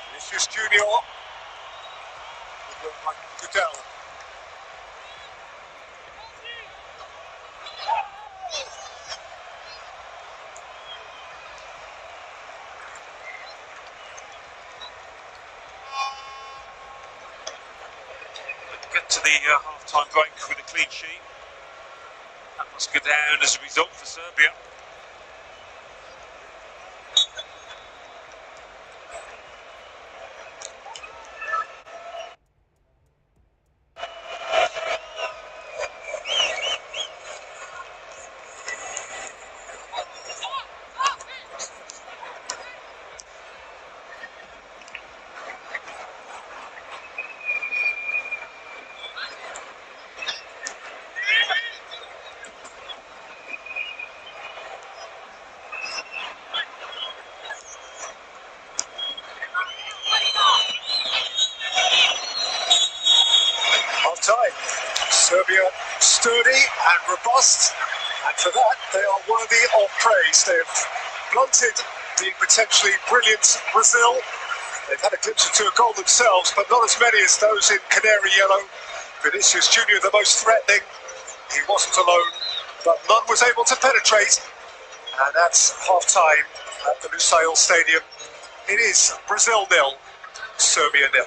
Vinicius Junior would look like Goodell. Get to the half-time break with a clean sheet. That must go down as a result for Serbia. Time. Serbia sturdy and robust, and for that they are worthy of praise. They have blunted the potentially brilliant Brazil. They've had a glimpse or two of goal themselves, but not as many as those in canary yellow. Vinicius Junior the most threatening. He wasn't alone, but none was able to penetrate. And that's half-time at the Lusail Stadium. It is Brazil 0, Serbia 0.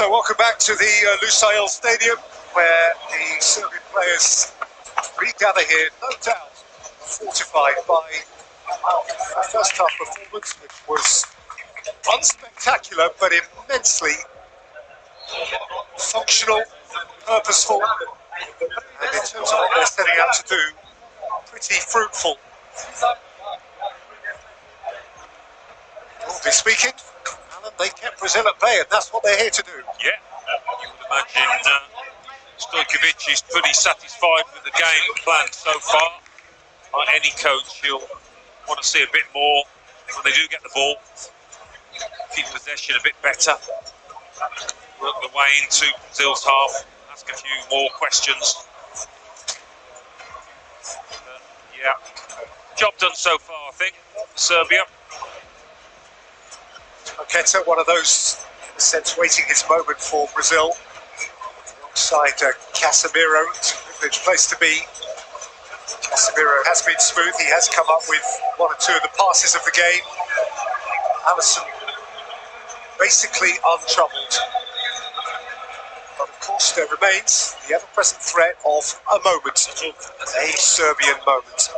So welcome back to the Lusail Stadium, where the Serbian players regather here, no doubt fortified by the first half performance, which was unspectacular but immensely functional, purposeful, and in terms of what they're setting out to do, pretty fruitful. Broadly speaking, Alan, they kept Brazil at bay, and that's what they're here to do. Yeah, you would imagine Stojkovic is pretty satisfied with the game plan so far. Like any coach, he'll want to see a bit more when they do get the ball. Keep possession a bit better. Work the way into Brazil's half. Ask a few more questions. Yeah, job done so far, I think, for Serbia. Qatar, one of those, in a sense, waiting his moment for Brazil. Alongside Casemiro, it's a privileged place to be. Casemiro has been smooth, he has come up with one or two of the passes of the game. Alisson basically untroubled. But of course there remains the ever-present threat of a moment, a Serbian moment.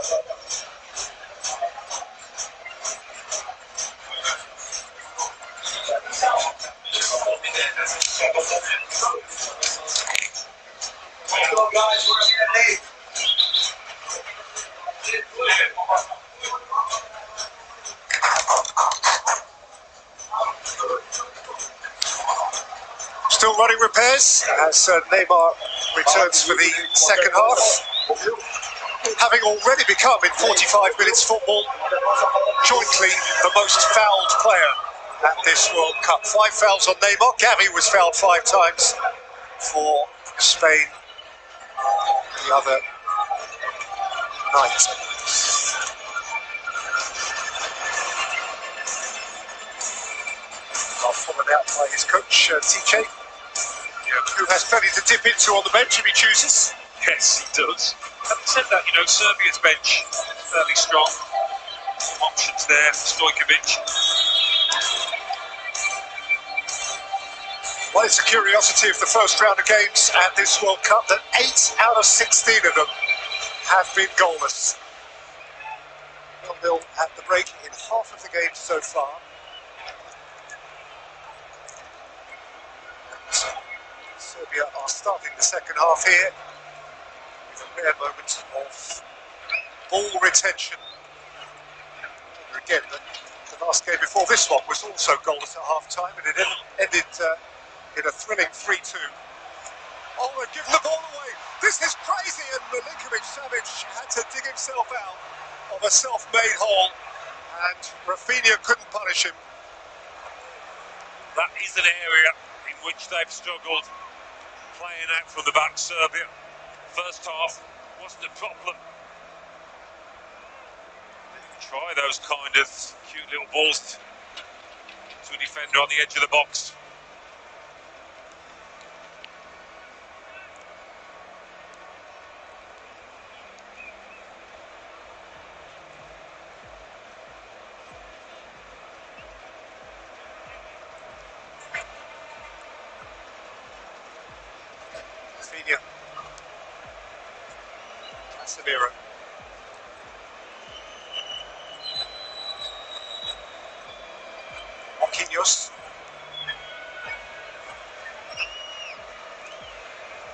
Still running repairs as Neymar returns for the second half. Having already become, in 45 minutes football, jointly the most fouled player at this World Cup. 5 fouls on Neymar. Gavi was fouled 5 times for Spain the other night. Followed out by his coach, TJ, who has plenty to dip into on the bench if he chooses. Yes, he does. Having said that, Serbia's bench is fairly strong. Some options there for Stojkovic. Well, it's a curiosity of the first round of games at this World Cup that 8 out of 16 of them have been goalless. 0-0 at the break in half of the games so far. Serbia are starting the second half here with a rare moment of ball retention. Again, the last game before this one was also goalless at half-time, and it ended in a thrilling 3-2. Oh, they've given the ball away! This is crazy! And Milinkovic-Savic had to dig himself out of a self-made hole, and Rafinha couldn't punish him. That is an area in which they've struggled, playing out from the back. Serbia, first half wasn't a problem. Try those kind of cute little balls to a defender on the edge of the box. Rafinha. Casemiro. Marquinhos.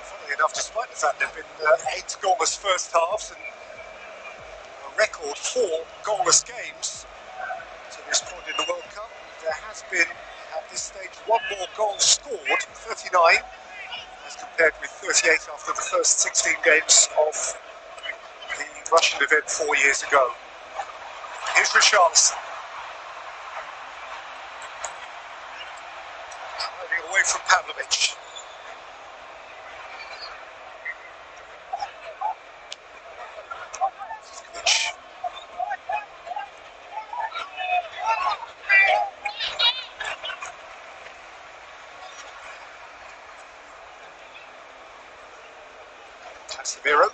Funnily enough, despite the fact there have been 8 goalless first halves and a record 4 goalless games to this point in the World Cup, there has been, at this stage, 1 more goal scored, 39, as compared with 38 after the first 16 games of the Russian event 4 years ago. Here's Richarlison. Driving away from Pavlovic. Casemiro.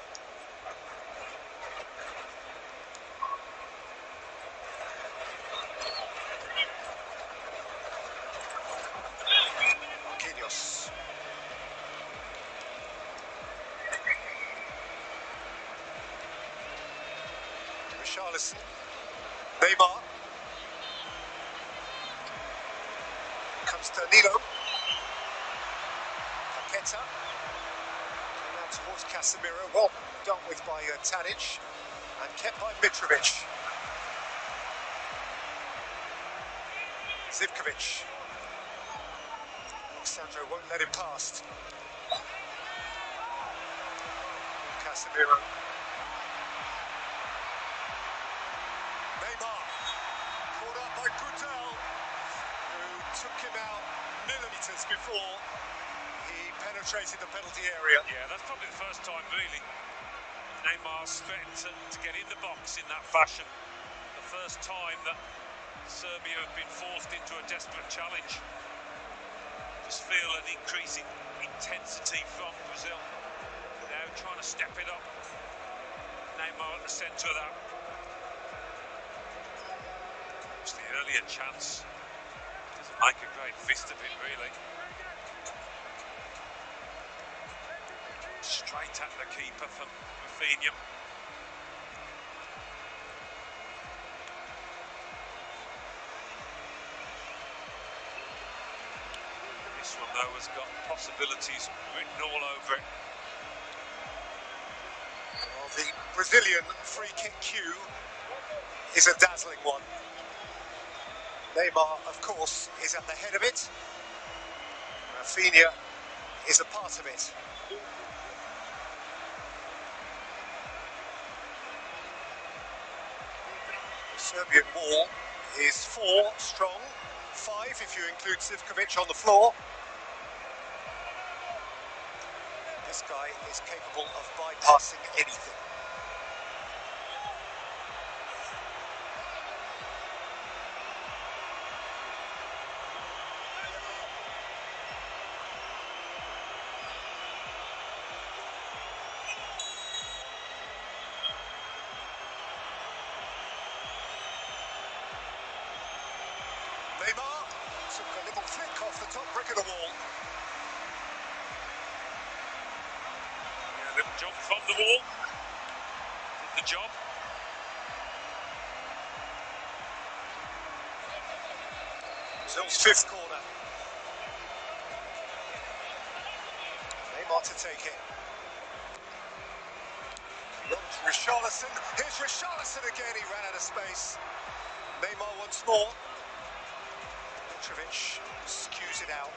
Marquinhos. Richarlison. Neymar. Comes Danilo. Paqueta. Now towards Casemiro. Well dealt with by Tadic. And kept by Mitrovic. Zivkovic. Sandro won't let him past. Casemiro. Neymar. Caught up by Gutel, who took him out millimetres before he penetrated the penalty area. Yeah, that's probably the first time, really, Neymar's threatened to get in the box in that fashion. The first time that Serbia have been forced into a desperate challenge. Just feel an increasing intensity from Brazil. Now trying to step it up. Neymar at the centre of that. It's the earlier chance. Doesn't make a great fist of it, really. Straight at the keeper from Rafinha. This one, though, has got possibilities written all over it. Well, the Brazilian free kick queue is a dazzling one. Neymar, of course, is at the head of it. Rafinha is a part of it. The Serbian wall is 4 strong, 5 if you include Zivkovic on the floor. This guy is capable of bypassing anything. Neymar took a little flick off the top brick of the wall. Yeah, a little jump from the wall. Did the job. Brazil's 5th corner. Neymar to take it. Richarlison. Here's Richarlison again. He ran out of space. Neymar once more. Mitrovic skews it out.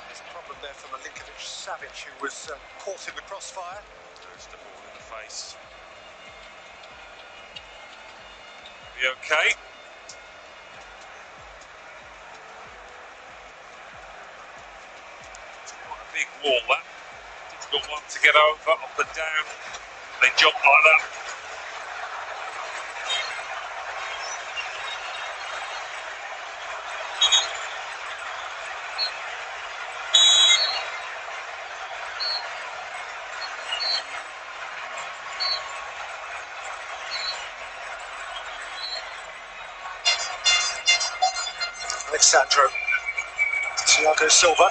There's a problem there for Milinkovic-Savic, who was caught in the crossfire. There's the ball in the face. Be okay. Quite a big wall, that. Difficult one to get over, up and down. They jump like that. Alexandro. Thiago Silva.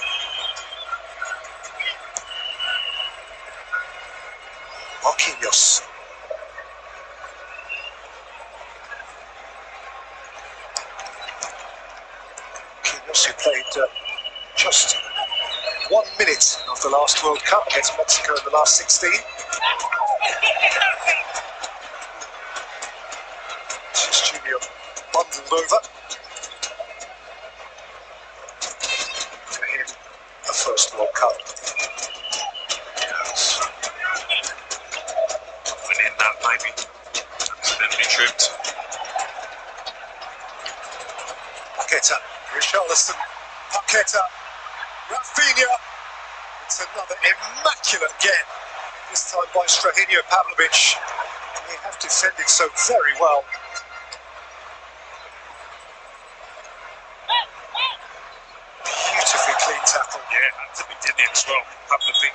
Marquinhos. Marquinhos, who played just 1 minute of the last World Cup against Mexico in the last 16. Vinicius Junior bundled over. For him, the first World Cup. Yes. Within that, maybe accidentally tripped. Paqueta, Richarlison, Paqueta, Rafinha. It's another immaculate get, this time by Strahinja Pavlovic. They have defended so very well. Beautifully clean tackle. Yeah, had to be, didn't it, as well? Pavlovic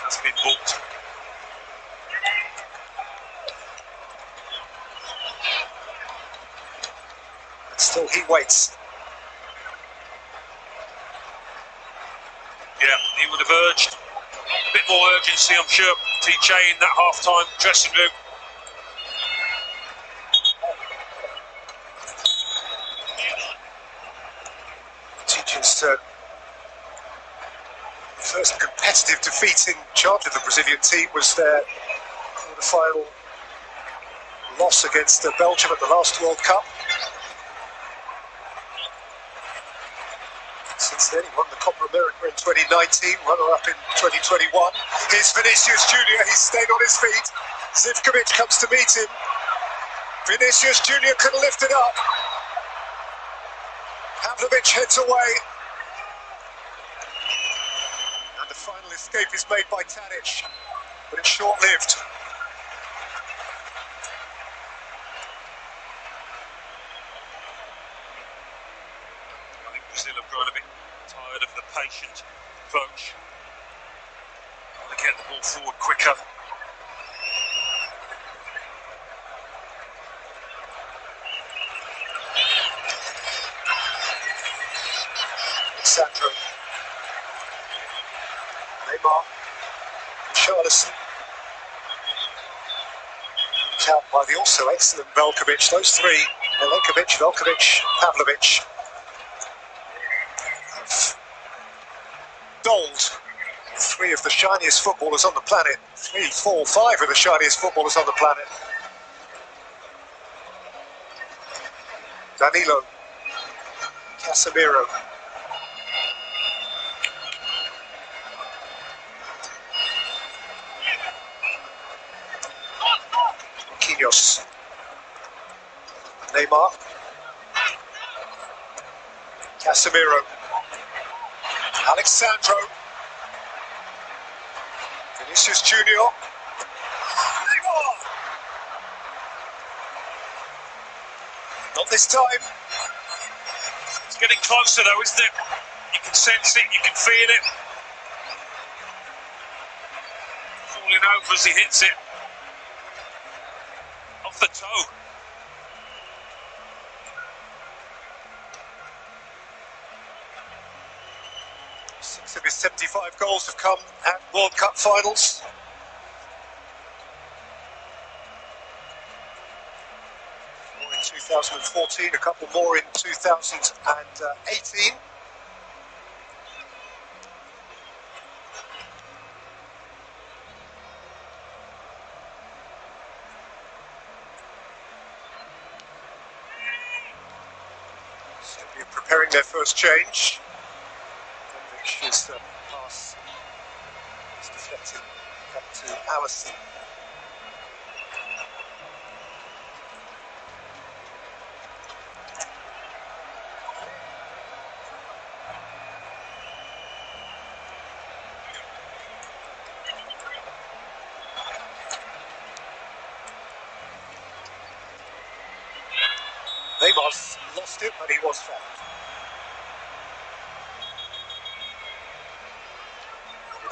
has been booked. And still he waits. Yeah, he would have urged. A bit more urgency, I'm sure, TJ, in that half-time dressing room. TJ's first competitive defeat in charge of the Brazilian team was their quarter-final loss against Belgium at the last World Cup. Since then, he won the Copa America in 2019, runner-up in 2021. Here's Vinicius Junior, he's stayed on his feet. Zivkovic comes to meet him. Vinicius Junior can lift it up. Pavlovic heads away. And the final escape is made by Tadic, but it's short-lived. Brazil have grown a bit tired of the patient approach. Want to get the ball forward quicker. Sandro, Neymar, Richarlison. Out by the also excellent Velkovic. Those three, Milenkovic, Velkovic, Pavlovic, doled three of the shiniest footballers on the planet. 3, 4, 5 of the shiniest footballers on the planet. Danilo, Casemiro, Marquinhos, Neymar, Casemiro, Alexandro, Vinicius Junior, Neymar. Not this time. It's getting closer though, isn't it? You can sense it, you can feel it. Falling over as he hits it. Off the toe. Six of his 75 goals have come at World Cup finals. More in 2014, a couple more in 2018. Serbia preparing their first change. His pass is deflected back to Alisson. Neymar's lost it, but he was fouled.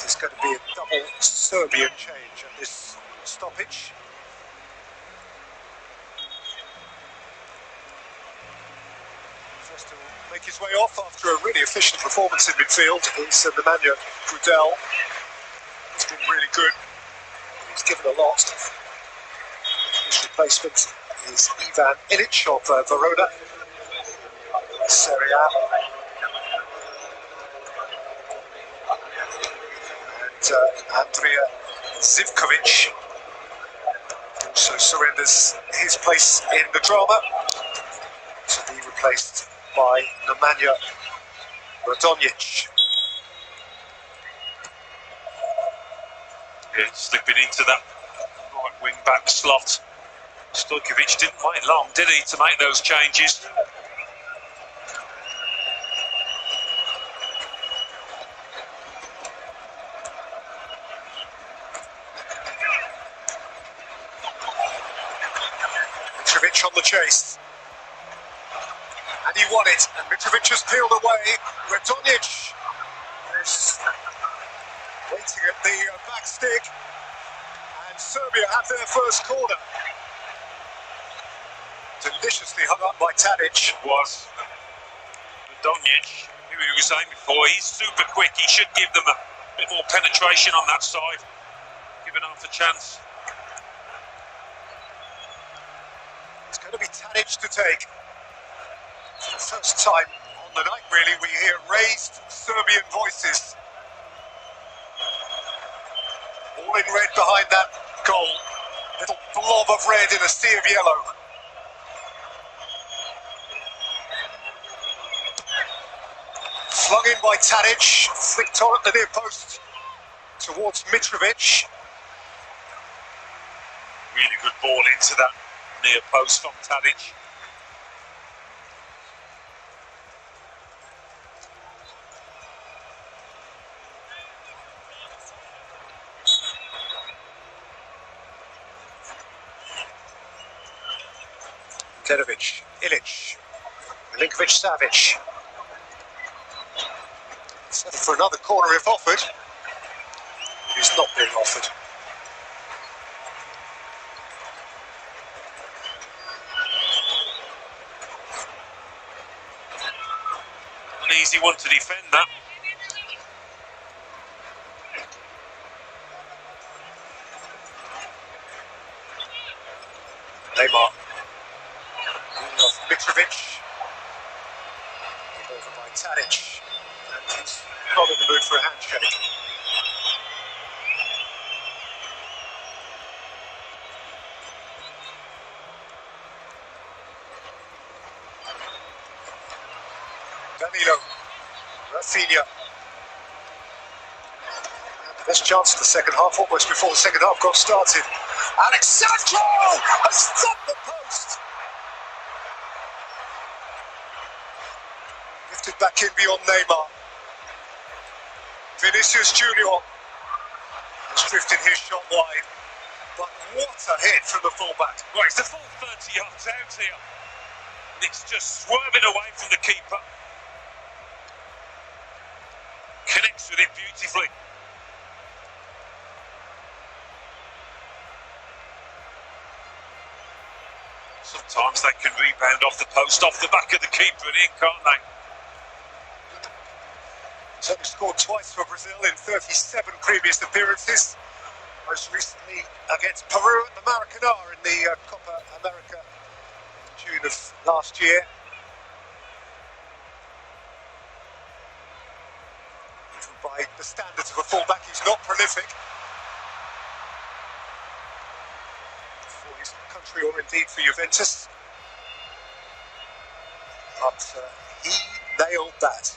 It's going to be a double Serbian change at this stoppage. First to make his way off after a really efficient performance in midfield is Nemanja Rudel. He's been really good. He's given a lot. His replacement is Ivan Ilic of Verona, Serie A. Andrija Zivkovic also surrenders his place in the drama to be replaced by Nemanja Radonjic. Yeah, slipping into that right wing back slot. Stojkovic didn't wait long, did he, to make those changes? Mitrovic on the chase, and he won it, and Mitrovic has peeled away. Radonjic is waiting at the back stick, and Serbia have their first corner. Deliciously hung up by Tadic. Was Radonjic, who he was aiming for. He's super quick, he should give them a bit more penetration on that side, giving half a chance. It's going to be Tadic to take. For the first time on the night, really, we hear raised Serbian voices. All in red behind that goal. Little blob of red in a sea of yellow. Flung in by Tadic, flicked on at the near post towards Mitrovic. Really good ball into that near post from Tadic. Dedovic, Ilic, Milinkovic-Savic. Settle for another corner if offered. It is not being offered. An easy one to defend that. Neymar. Off Mitrovic. Over by Tadic. And he's not in the mood for a handshake. Danilo. Rafinha. Had the best chance of the second half, almost before the second half got started. Alexandro has stopped the post. Lifted back in beyond Neymar. Vinicius Junior has drifted his shot wide. But what a hit from the fullback. Right, it's a full 30 yards out here. And it's just swerving away from the keeper. Connects with it beautifully. Sometimes they can rebound off the post, off the back of the keeper and in, can't they? He's only scored twice for Brazil in 37 previous appearances. Most recently against Peru at the Maracanã in the Copa America in June of last year. Even by the standards of a fullback, he's not prolific. For his country or indeed for Juventus. But he nailed that.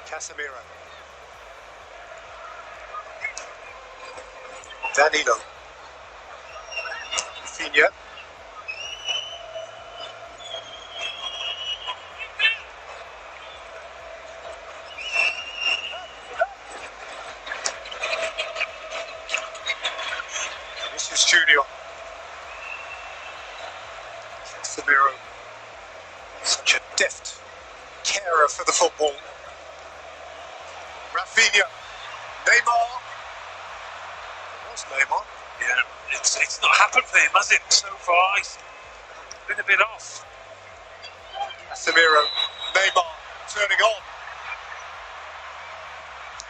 Casemiro. Danilo. Rafinha. Vinicius Junior. Casemiro. Such a deft carer for the football. Rafinha, Neymar. It was Neymar. Yeah, it's not happened for him, has it? So far, he's been a bit off. Casemiro, Neymar, turning on.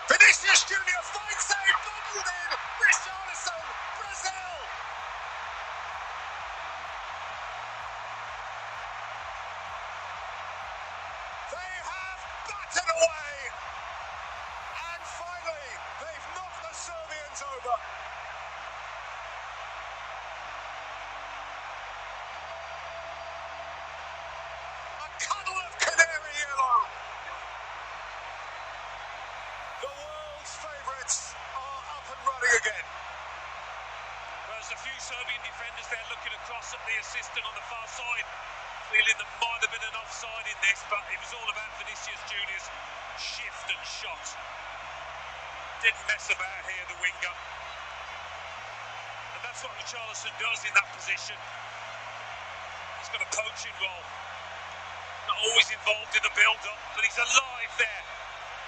Vinicius Junior, fine save, bundled in. Richarlison, Brazil. They have battered away. Finally, they've knocked the Serbians over. A cuddle of canary yellow. The world's favourites are up and running again. There's a few Serbian defenders there looking across the assistant on the far side, feeling there might have been an offside in this, but it was all about Vinicius Junior's shift and shot. Didn't mess about here, the winger. And that's what Richarlison does in that position. He's got a coaching role. Not always involved in the build-up, but he's alive there.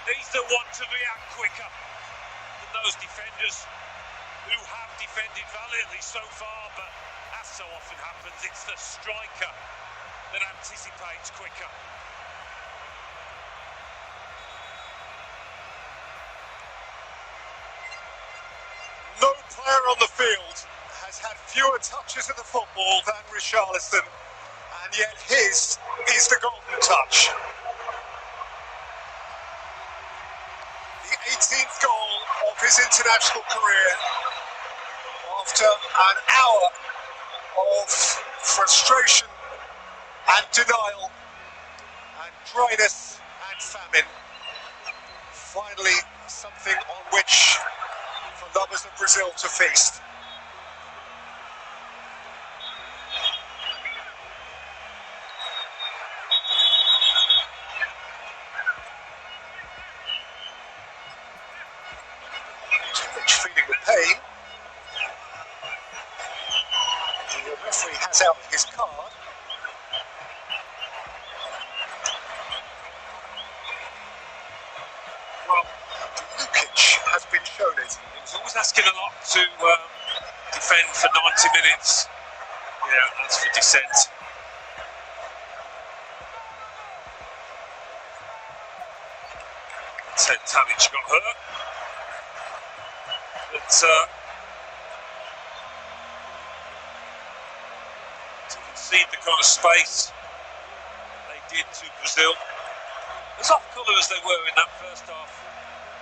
He's the one to react quicker than those defenders who have defended valiantly so far, but as so often happens, it's the striker that anticipates quicker. No player on the field has had fewer touches of the football than Richarlison, and yet his is the golden touch. The 18th goal of his international career after an hour of frustration and denial and dryness and famine. Finally, something on which for lovers of Brazil to feast. Feeling the pain. The referee has out his card. Well, Lukic has been shown it. He's always asking a lot to defend for 90 minutes. Yeah, that's for dissent. Said Tadic got hurt. But to concede the kind of space they did to Brazil, as off colour as they were in that first half,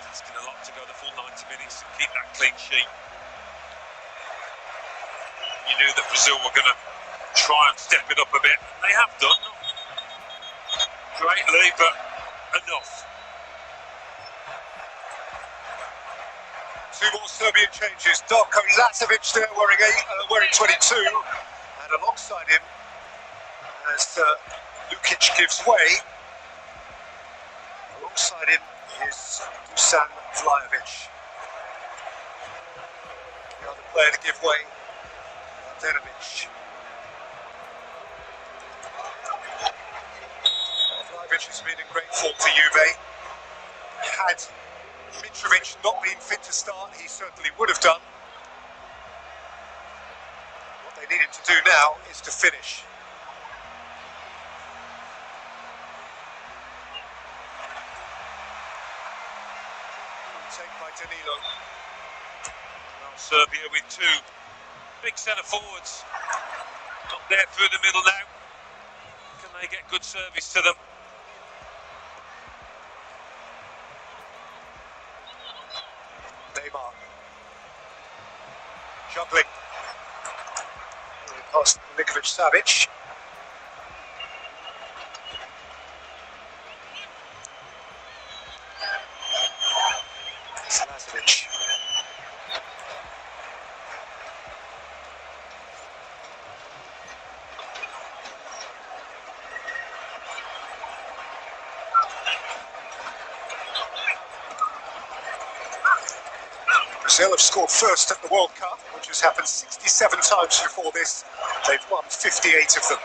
it's asking a lot to go the full 90 minutes and keep that clean sheet. You knew that Brazil were going to try and step it up a bit, and they have done. Not greatly, but enough. Two more Serbian changes. Darko Lazovic there wearing 22, and alongside him, as Lukic gives way, alongside him is Dusan Vlahovic. The other player to give way, Vlahovic. Vlahovic has been in great form for Juve. Had Mitrovic not been fit to start, he certainly would have done. What they needed to do now is to finish. Take by Danilo. Well, Serbia with two big centre forwards. Up there through the middle now. Can they get good service to them? Neymar. Juggling. Past Milinkovic-Savic. Lazovic. Brazil have scored first at the World Cup, which has happened 67 times before this. They've won 58 of them.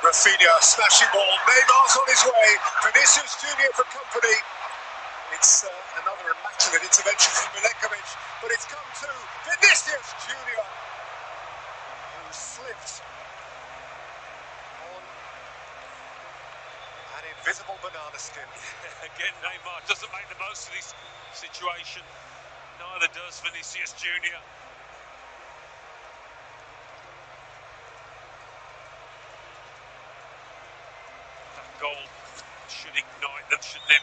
Rafinha, smashing ball. Neymar's on his way. Vinicius Junior for company. It's another immaculate intervention from Milenkovic, but it's come to Vinicius Junior, who slipped on an invisible banana skin. Again, Neymar doesn't make the most of this situation. Neither does Vinicius Junior. That goal should ignite them, shouldn't it?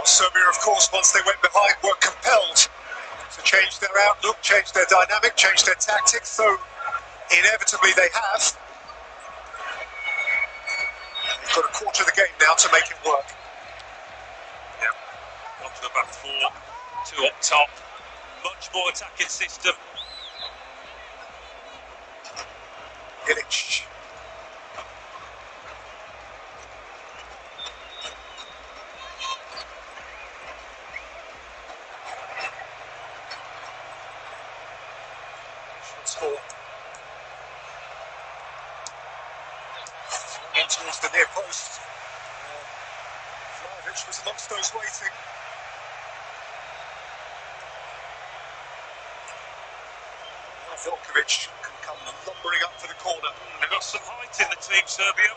Serbia, of course, once they went behind, were compelled to change their outlook, change their dynamic, change their tactics, so inevitably they have. They've got a quarter of the game now to make it work. Yeah, onto the back four, two up top, much more attacking system. Ilic. Score. In towards the near post. Vlahovic was amongst those waiting. Velkovic can come lumbering up for the corner. They've got some height in the team, Serbia.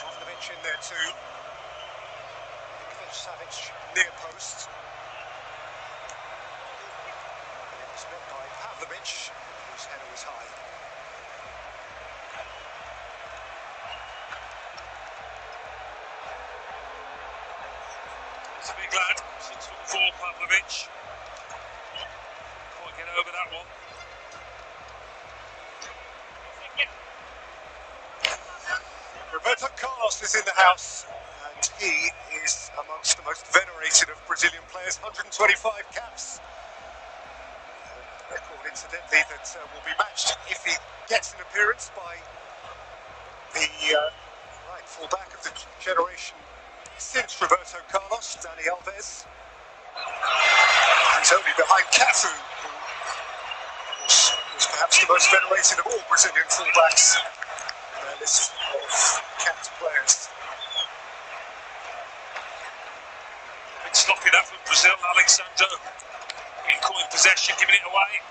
Pavlovic in there too. Savic near post. It was met by Pavlovic, whose header was high. It's a big lad, 6'4", Pavlovic. Can't get over that one. Roberto Carlos is in the house, and he is amongst the most venerated of Brazilian players, 125 caps. A record, incidentally, that will be matched if he gets an appearance by the right full-back of the generation since Roberto Carlos, Dani Alves. He's only behind Cafu, who was perhaps the most venerated of all Brazilian full-backs in their list of capped players. Been sloppy that from Brazil, Alexander in calling possession, giving it away.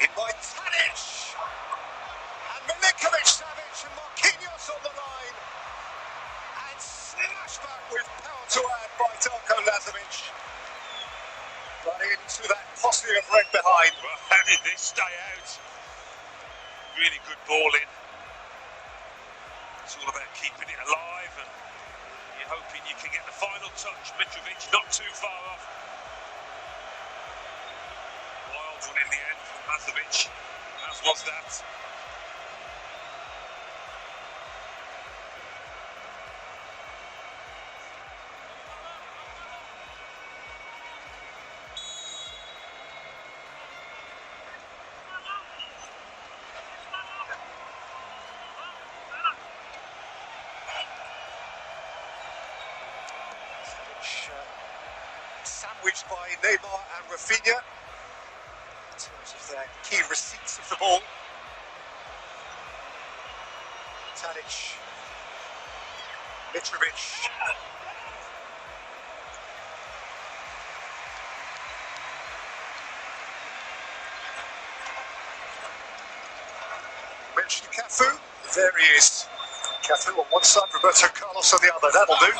In by Tadic, and Milinkovic-Savic and Marquinhos on the line, and smash back with power to add by Darko Lazovic, but into that posse of red behind. Well, how did this stay out? Really good ball in. It's all about keeping it alive, and you're hoping you can get the final touch. Mitrovic not too far off. Wild one in the end from Lazovic, as was that. Sandwiched by Neymar and Rafinha in terms of their key receipts of the ball. Tadic, Mitrovic. Mentioned Cafu. There he is. Cafu on one side, Roberto Carlos on the other. That'll do.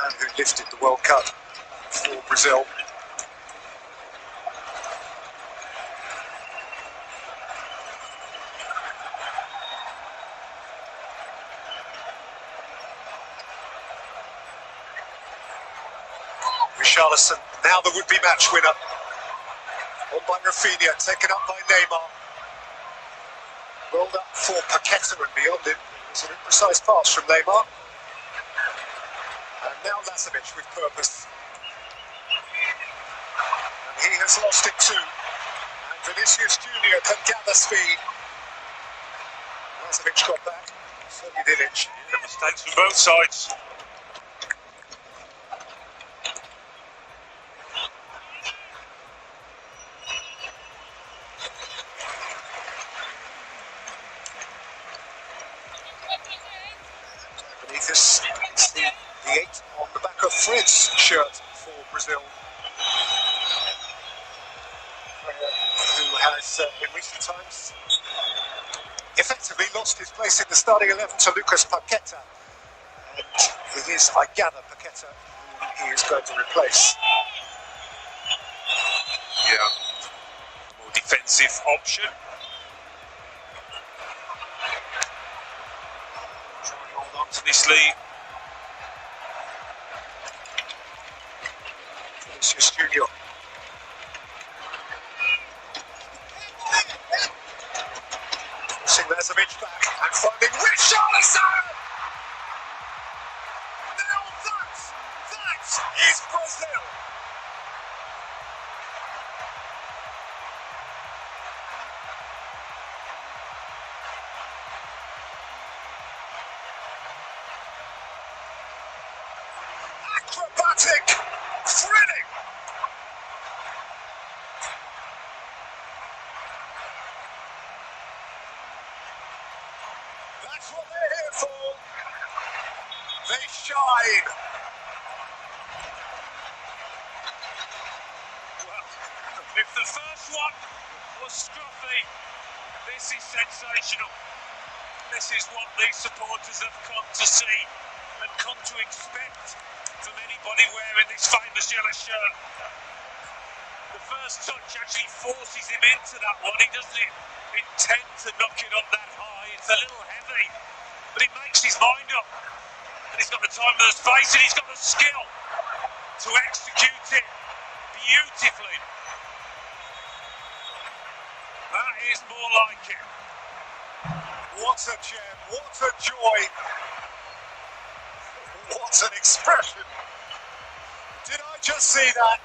And who lifted the World Cup for Brazil. Richarlison, now the would-be match winner. On by Rafinha, taken up by Neymar. Rolled up for Paqueta and beyond it. It was an imprecise pass from Neymar. And now Lazovic with purpose. And he has lost it too. And Vinicius Junior can gather speed. Lazovic got back. So did Ilic. Yeah, mistakes from both sides. Beneath us, it's the 8 on the back of Fred's shirt for Brazil. Who has, in recent times, effectively lost his place in the starting 11 to Lucas Paqueta. And it is, I gather, Paqueta who he is going to replace. more defensive option. Trying to hold on to this lead. Vinicius Junior. Lazovic back and finding Richarlison! Now that is Brazil! Acrobatic, thrilling! That's what they're here for. They shine. Well, if the first one was scruffy, this is sensational. This is what these supporters have come to see and come to expect from anybody wearing this famous yellow shirt. The first touch actually forces him into that one. He doesn't intend to knock it up that high. It's a little heavy, but he makes his mind up. And he's got the time and the space, and he's got the skill to execute it beautifully. That is more like it. What a gem, what a joy. What an expression. Did I just see that?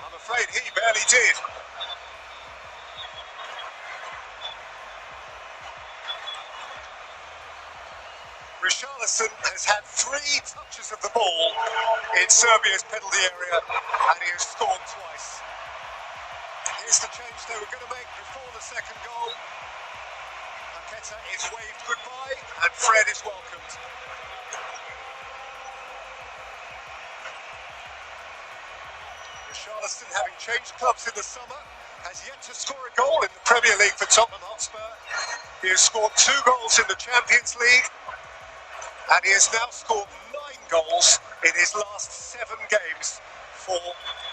I'm afraid he barely did. Richarlison has had 3 touches of the ball in Serbia's penalty area and he has scored twice. Here's the change they were going to make before the second goal. Qatar is waved goodbye and Fred is welcomed. Richarlison, having changed clubs in the summer, has yet to score a goal in the Premier League for Tottenham Hotspur. He has scored 2 goals in the Champions League and he has now scored 9 goals in his last 7 games for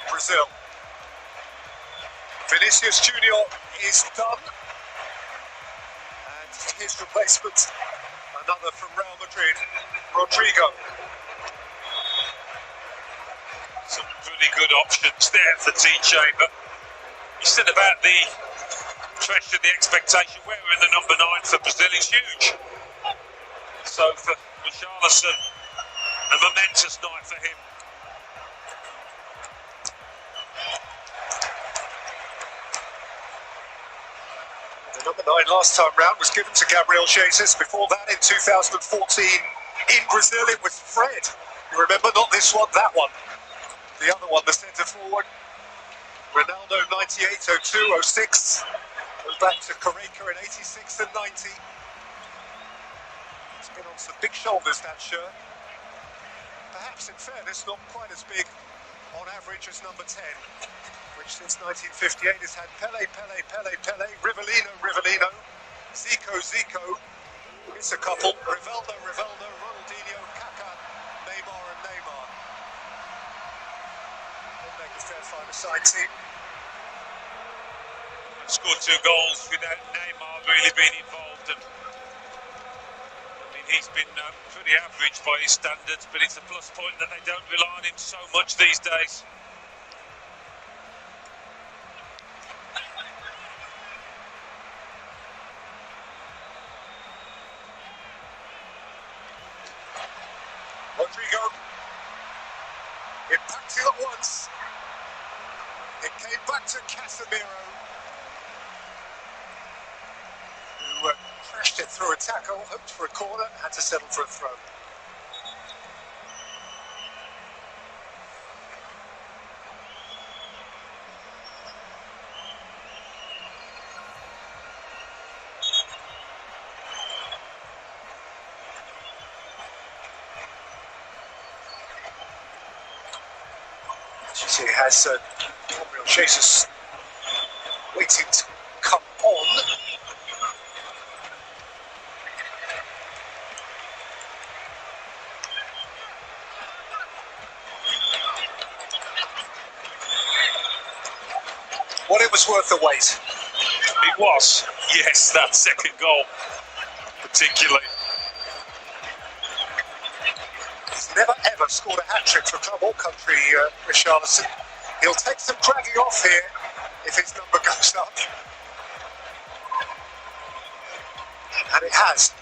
Brazil. Vinicius Junior is done. His replacement, another from Real Madrid, Rodrigo. Some pretty good options there for T-Chamber. You said about the pressure, the expectation wearing the number 9 for Brazil is huge. So for Richarlison, a momentous night for him. Number 9 last time round was given to Gabriel Jesus. Before that, in 2014, in Brazil, it was Fred. You remember, not this one, that one. The other one, the centre forward. Ronaldo, 98, 02, 06. Goes back to Careca in 86 and 90. It's been on some big shoulders, that shirt. Perhaps, in fairness, not quite as big on average as number 10. Which since 1958 has had Pele, Rivellino, Zico, it's a couple, Rivaldo, Ronaldinho, Kaká, Neymar and Neymar. They'll make a fair five-a-side team. Scored 2 goals without Neymar really being involved, and I mean he's been pretty average by his standards, but it's a plus point that they don't rely on him so much these days. Rodrigo, impacting at once. It came back to Casemiro, who crashed it through a tackle, hoped for a corner, had to settle for a throw. He has Gabriel Jesus waiting to come on. was worth the wait. It was, yes, that second goal, particularly. He's never ever scored a hat-trick for club or country, Richarlison. He'll take some dragging off here if his number goes up. And it has.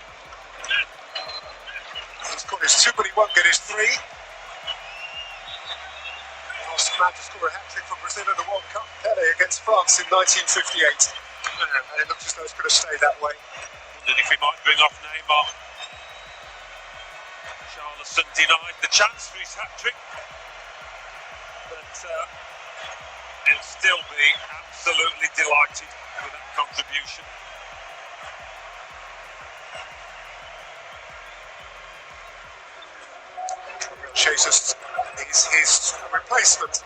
He's got his 2, but he won't get his 3. Last man to score a hat-trick for Brazil in the World Cup, Pele against France in 1958. And it looks as though it's going to stay that way. Wondered if he might bring off Neymar. Richarlison denied the chance for his hat-trick. But he'll still be absolutely delighted with that contribution. Jesus is his replacement.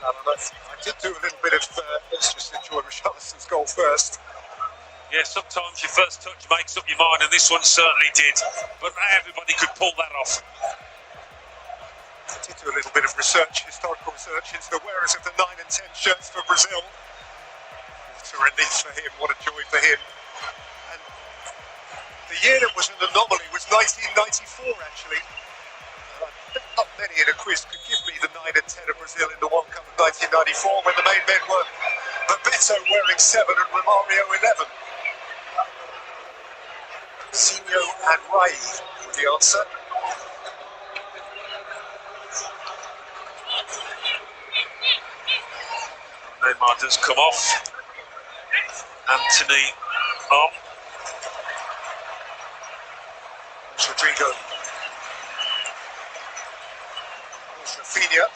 I did do a little bit of just enjoy Richarlison's goal first. Yeah, sometimes your first touch makes up your mind, and this one certainly did. But not everybody could pull that off. I did do a little bit of research, historical research, into the wearers of the 9 and 10 shirts for Brazil. What a relief for him, what a joy for him. And the year that was an anomaly was 1994, actually. And I bet not many in a quiz could give me the 9 and 10 of Brazil in the World Cup of 1994, when the main men were Bebeto wearing 7 and Romario 11. Sinho and Rai were the answer. Neymar does come off. Anthony on. Rodrigo. Rafinha.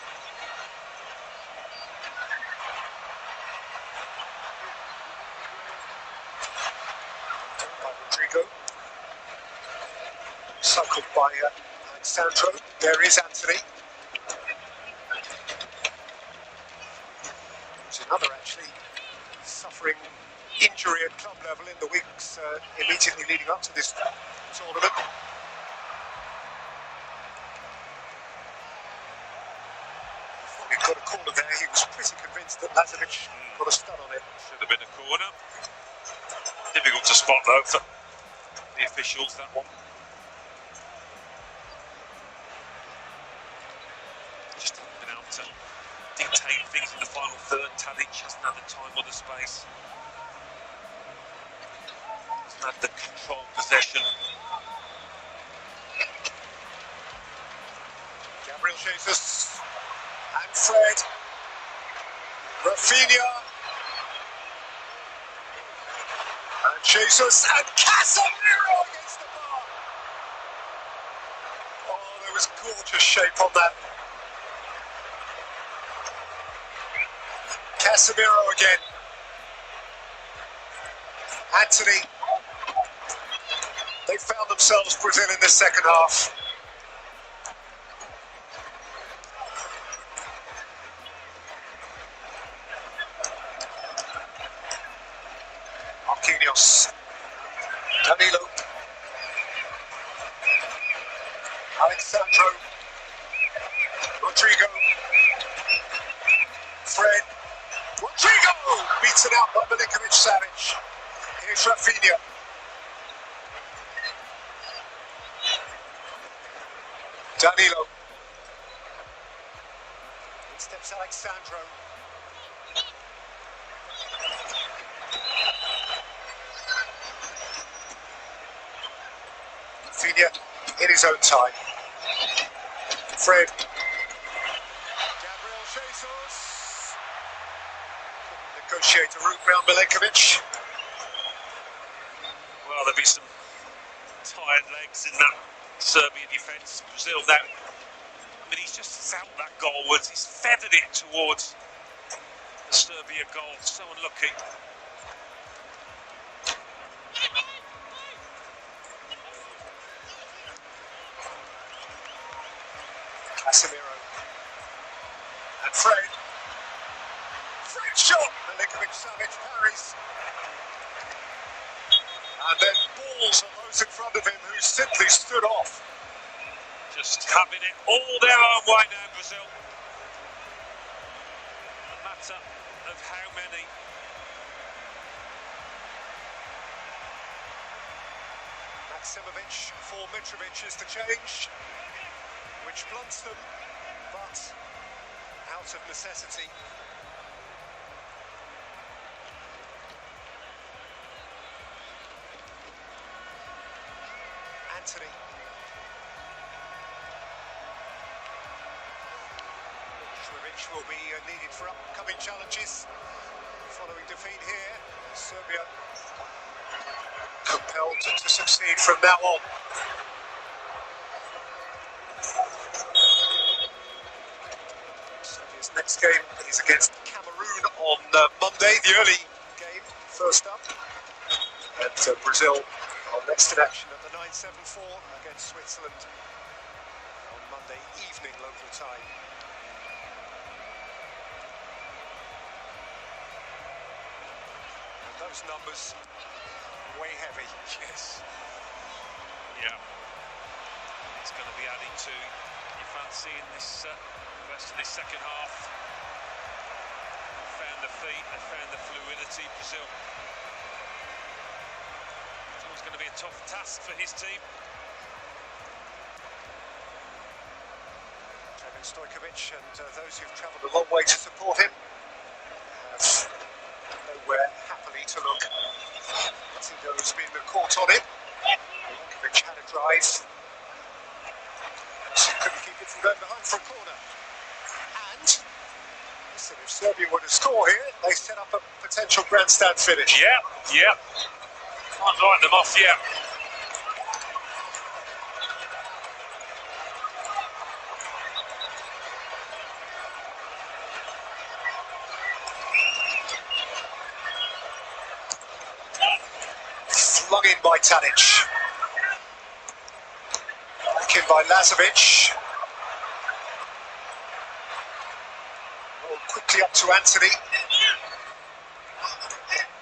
By Rodrigo. Suckled by Alexandro. There is Anthony. Another actually suffering injury at club level in the weeks immediately leading up to this tournament. Before he got a corner there, he was pretty convinced that Lazovic got a stun on it. Should have been a corner. Difficult to spot though for the officials, that one. Just haven't been able to dictate things in the final third. Tadic hasn't had the time or the space. Hasn't had the control possession. Gabriel Jesus and Fred. Rafinha. And Jesus and Casemiro against the bar. Oh, there was gorgeous shape on that. Casemiro again. Anthony. They found themselves Brazil in the second half. Marquinhos. Danilo. Alexandro. Rodrigo. Fred. Rodrigo! Beaten out by Milinkovic-Savic. Here's Rafinha. Danilo. In steps Alexandro. Rafinha in his own time. Fred. Gabriel Jesus. Negotiate a route round Milinkovic. Well, there'll be some tired legs in that Serbian defence. Brazil now, I mean, he's just found that goalwards. He's feathered it towards the Serbia goal. So unlucky. Casemiro. And Fred. Fred shot! Milinkovic-Savic parries. And then balls on those in front of him who simply stood off. Just having it all their own way now, Brazil. A matter of how many. Maksimovic for Mitrovic is the change, which blunts them, but out of necessity. Anthony. Mitrovic will be needed for upcoming challenges. Following defeat here, Serbia compelled to succeed from now on. Serbia's next game is against Cameroon on Monday, the early game, first up. And Brazil are next in action at the 9:74 against Switzerland on Monday evening local time. And those numbers way heavy. Yes. Yeah. It's going to be adding to your fancy in this rest of this second half. They found the feet, they found the fluidity. Brazil. It's always going to be a tough task for his team. Kevin Stojkovic and those who've travelled a long way to support him have nowhere happily to look. Has been caught on it. Milinkovic had a drive. She couldn't keep it from going behind for a corner. And listen, if Serbia were to score here, they set up a potential grandstand finish. Yeah, yeah. Can't write them off yet. Flung in by Tadic. Back in by Lazovic. Rolled quickly up to Anthony.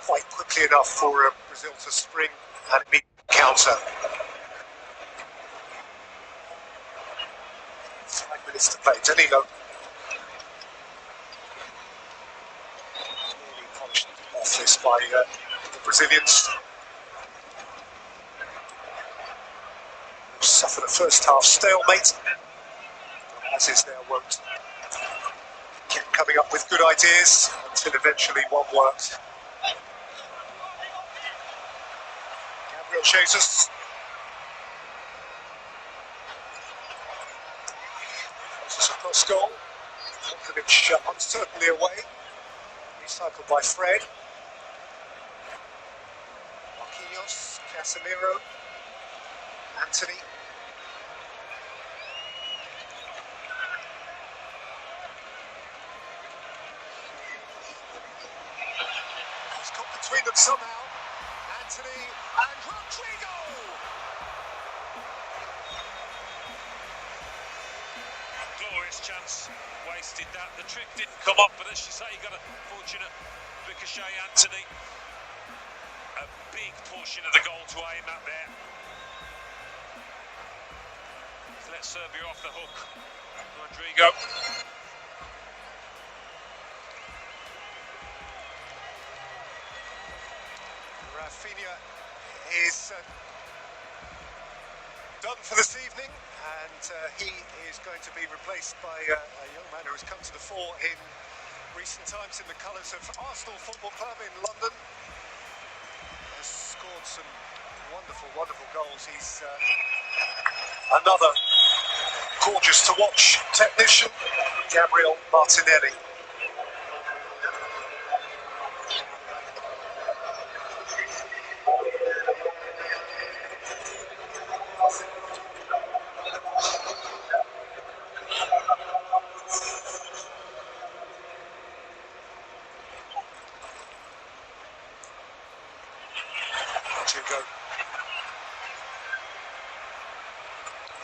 Quite quickly enough for Brazil to spring and immediate counter. 5 minutes to play. Danilo. Nearly polished off this by the Brazilians. Suffered a first half stalemate, as is their wont. Kept coming up with good ideas until eventually one worked. Gabriel Jesus. Crosses across goal. Milinkovic uncertainly away. Recycled by Fred. Marquinhos, Casemiro, Anthony. Between them somehow, Anthony and Rodrigo! A glorious chance, wasted that. The trick didn't come up, but as you say, he got a fortunate ricochet. Anthony, a big portion of the goal to aim at there. He's let Serbia off the hook. Rodrigo. Rafinha is done for this evening, and he is going to be replaced by a young man who has come to the fore in recent times in the colours of Arsenal Football Club in London. Has scored some wonderful, wonderful goals. He's another gorgeous to watch technician, Gabriel Martinelli.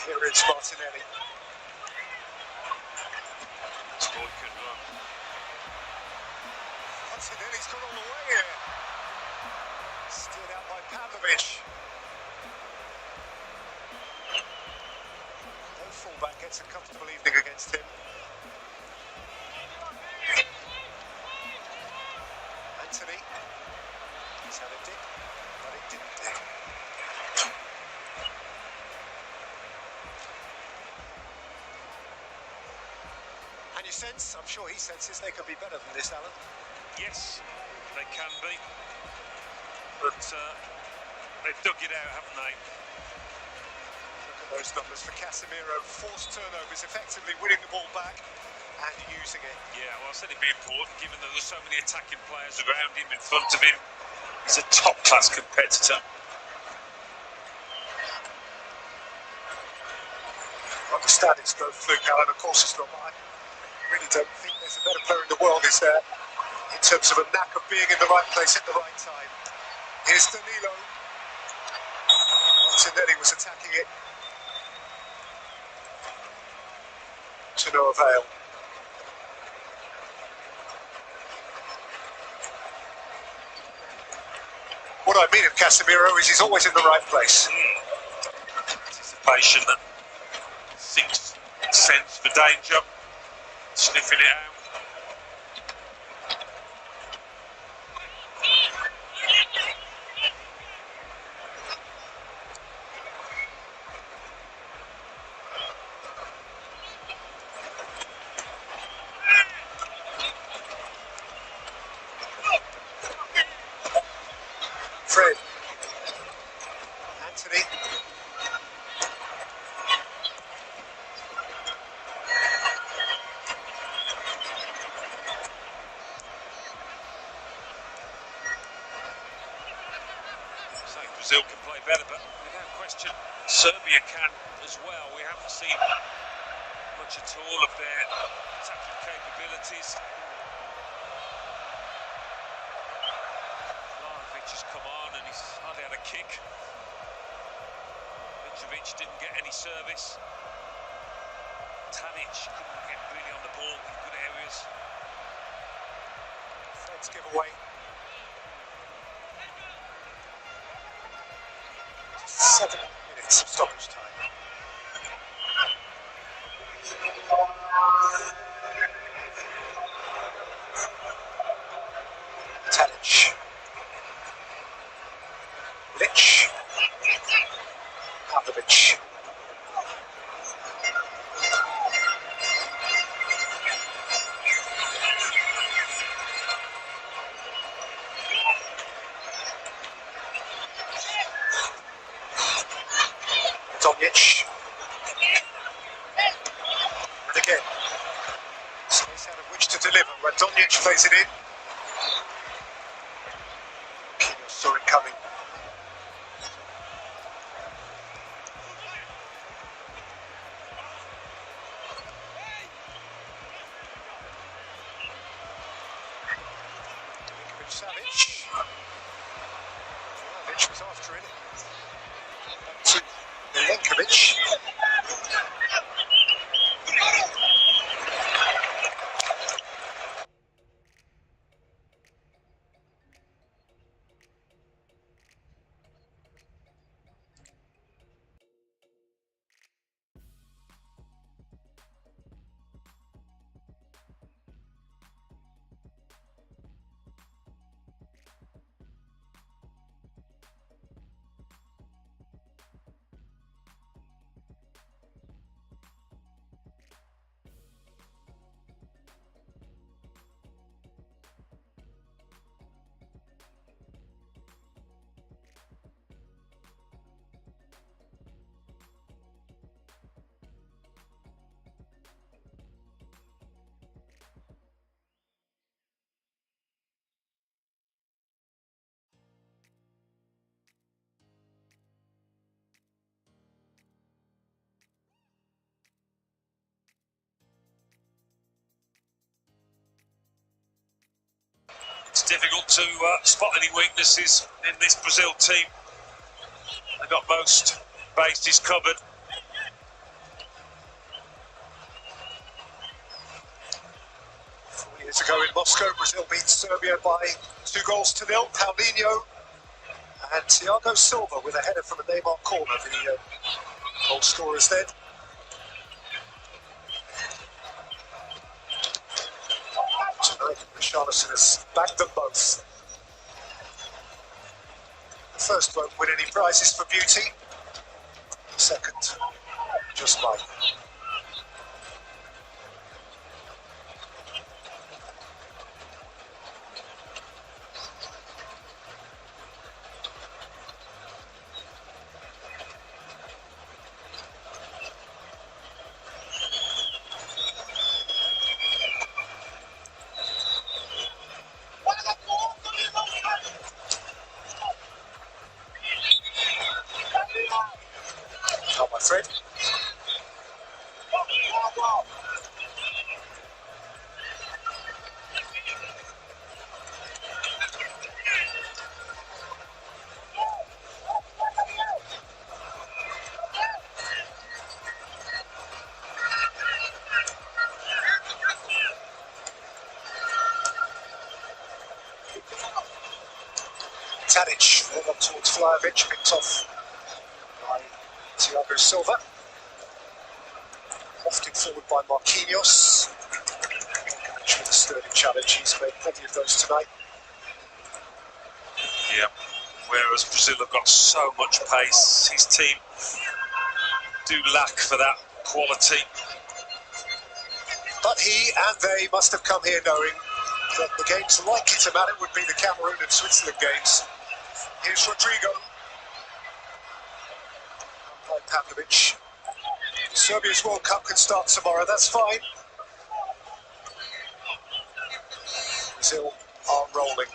Here is Martinelli. Martinelli's got all the way here. Steered out by Pavlovic. No fullback gets a comfortable evening against him. Anthony. He's had a dip, but it didn't dip. And you sense, I'm sure he senses, they could be better than this, Alan. Yes, they can be. But they've dug it out, haven't they? Look at those numbers for Casemiro. Forced turnovers, effectively winning the ball back and using it. Yeah, well, I said it'd be important, given that there's so many attacking players around him, in front of him. He's a top-class competitor. I understand it's no fluke, Alan, of course it's not, but I really don't think there's a better player in the world, is there, in terms of a knack of being in the right place at the right time. Here's Danilo. Martinelli was attacking it. To no avail. What I mean of Casemiro is he's always in the right place. Anticipation, that sixth sense for danger, sniffing it out. Fred. Anthony. So Brazil can play better, but without question, Serbia can as well. We haven't seen much at all of their attacking capabilities. Has come on and he's hardly had a kick. Mitrovic didn't get any service. Tadic couldn't get really on the ball in good areas. Fred's giveaway. 7 minutes of stoppage time. Tadic. Lich. Pavlovic. Donjic. And again, space out of which to deliver when Donjic plays it in. Kino saw it coming. Savic. Savic was after it. Back to Milenkovic. It's difficult to spot any weaknesses in this Brazil team. They've got most bases covered. Years ago in Moscow, Brazil beat Serbia by 2-0. Paulinho and Thiago Silva with a header from a Neymar corner, the goal scorers then. Tonight, Richarlison has bagged them both. The first won't win any prizes for beauty. The second, just might. Not my friend. Tadic, then up towards Vlahovic, picked off by Thiago Silva. Wafted forward by Marquinhos. With a sturdy challenge, he's made plenty of those tonight. Yeah, whereas Brazil have got so much pace, his team do lack for that quality. But he and they must have come here knowing that the games likely to matter would be the Cameroon and Switzerland games. Here's Rodrigo. By Pavlovic. Serbia's World Cup can start tomorrow, that's fine. Brazil are rolling.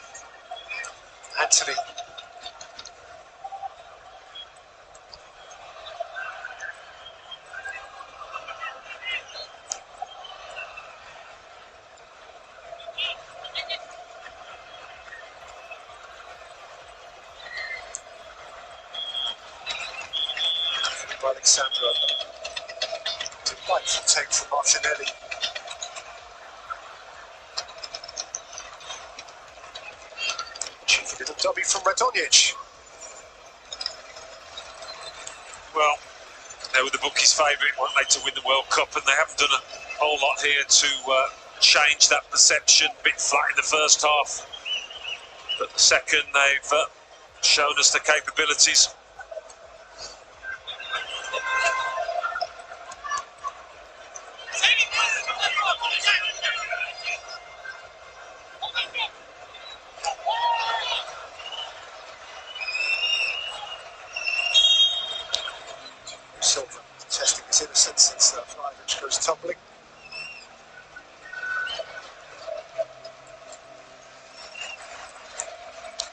Anthony. Alexandro. Delightful take from Martinelli. Cheeky little dummy from Radonjic. Well, they were the bookies' favourite, weren't they, to win the World Cup, and they haven't done a whole lot here to change that perception. A bit flat in the first half, but the second they've shown us the capabilities. Silva testing his innocence as Vlahovic goes tumbling.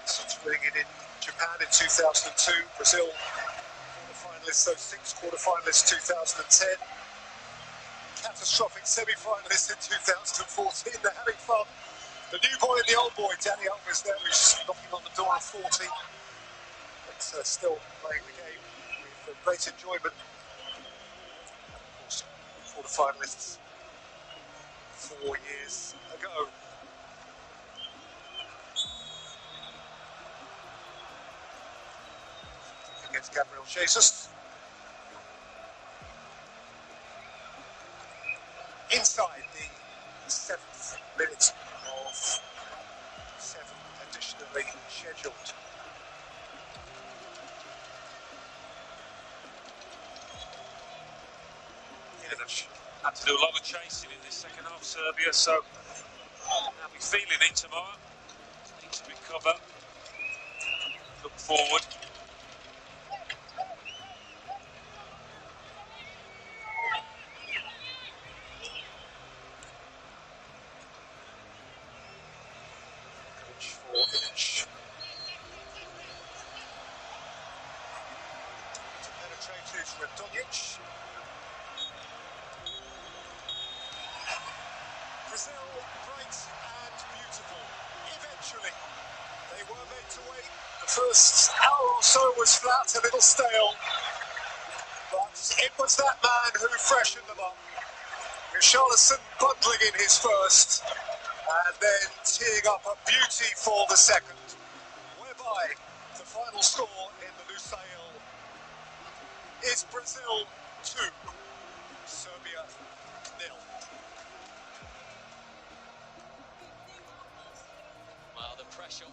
Since winning it in Japan in 2002, Brazil quarter-finalists, those 6 quarter-finalists 2010. Catastrophic semi-finalists in 2014, they're having fun. The new boy and the old boy, Danny Alves there, who's knocking on the door of 40. But still playing the game with great enjoyment. Of course, quarter-finalists 4 years ago. Against Gabriel Jesus. Inside the 7th minute of 7 additionally scheduled. Yeah, they've had to do a lot of chasing in this second half, Serbia, so they'll be feeling it tomorrow. Need to recover, look forward. To Radonjic. Brazil, bright and beautiful. Eventually, they were made to wait. The first hour or so was flat, a little stale. But it was that man who freshened them up. Richarlison bundling in his first. And then teeing up a beauty for the second, whereby the final score in the Lusail is Brazil 2, Serbia 0. Wow, the pressure.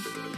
The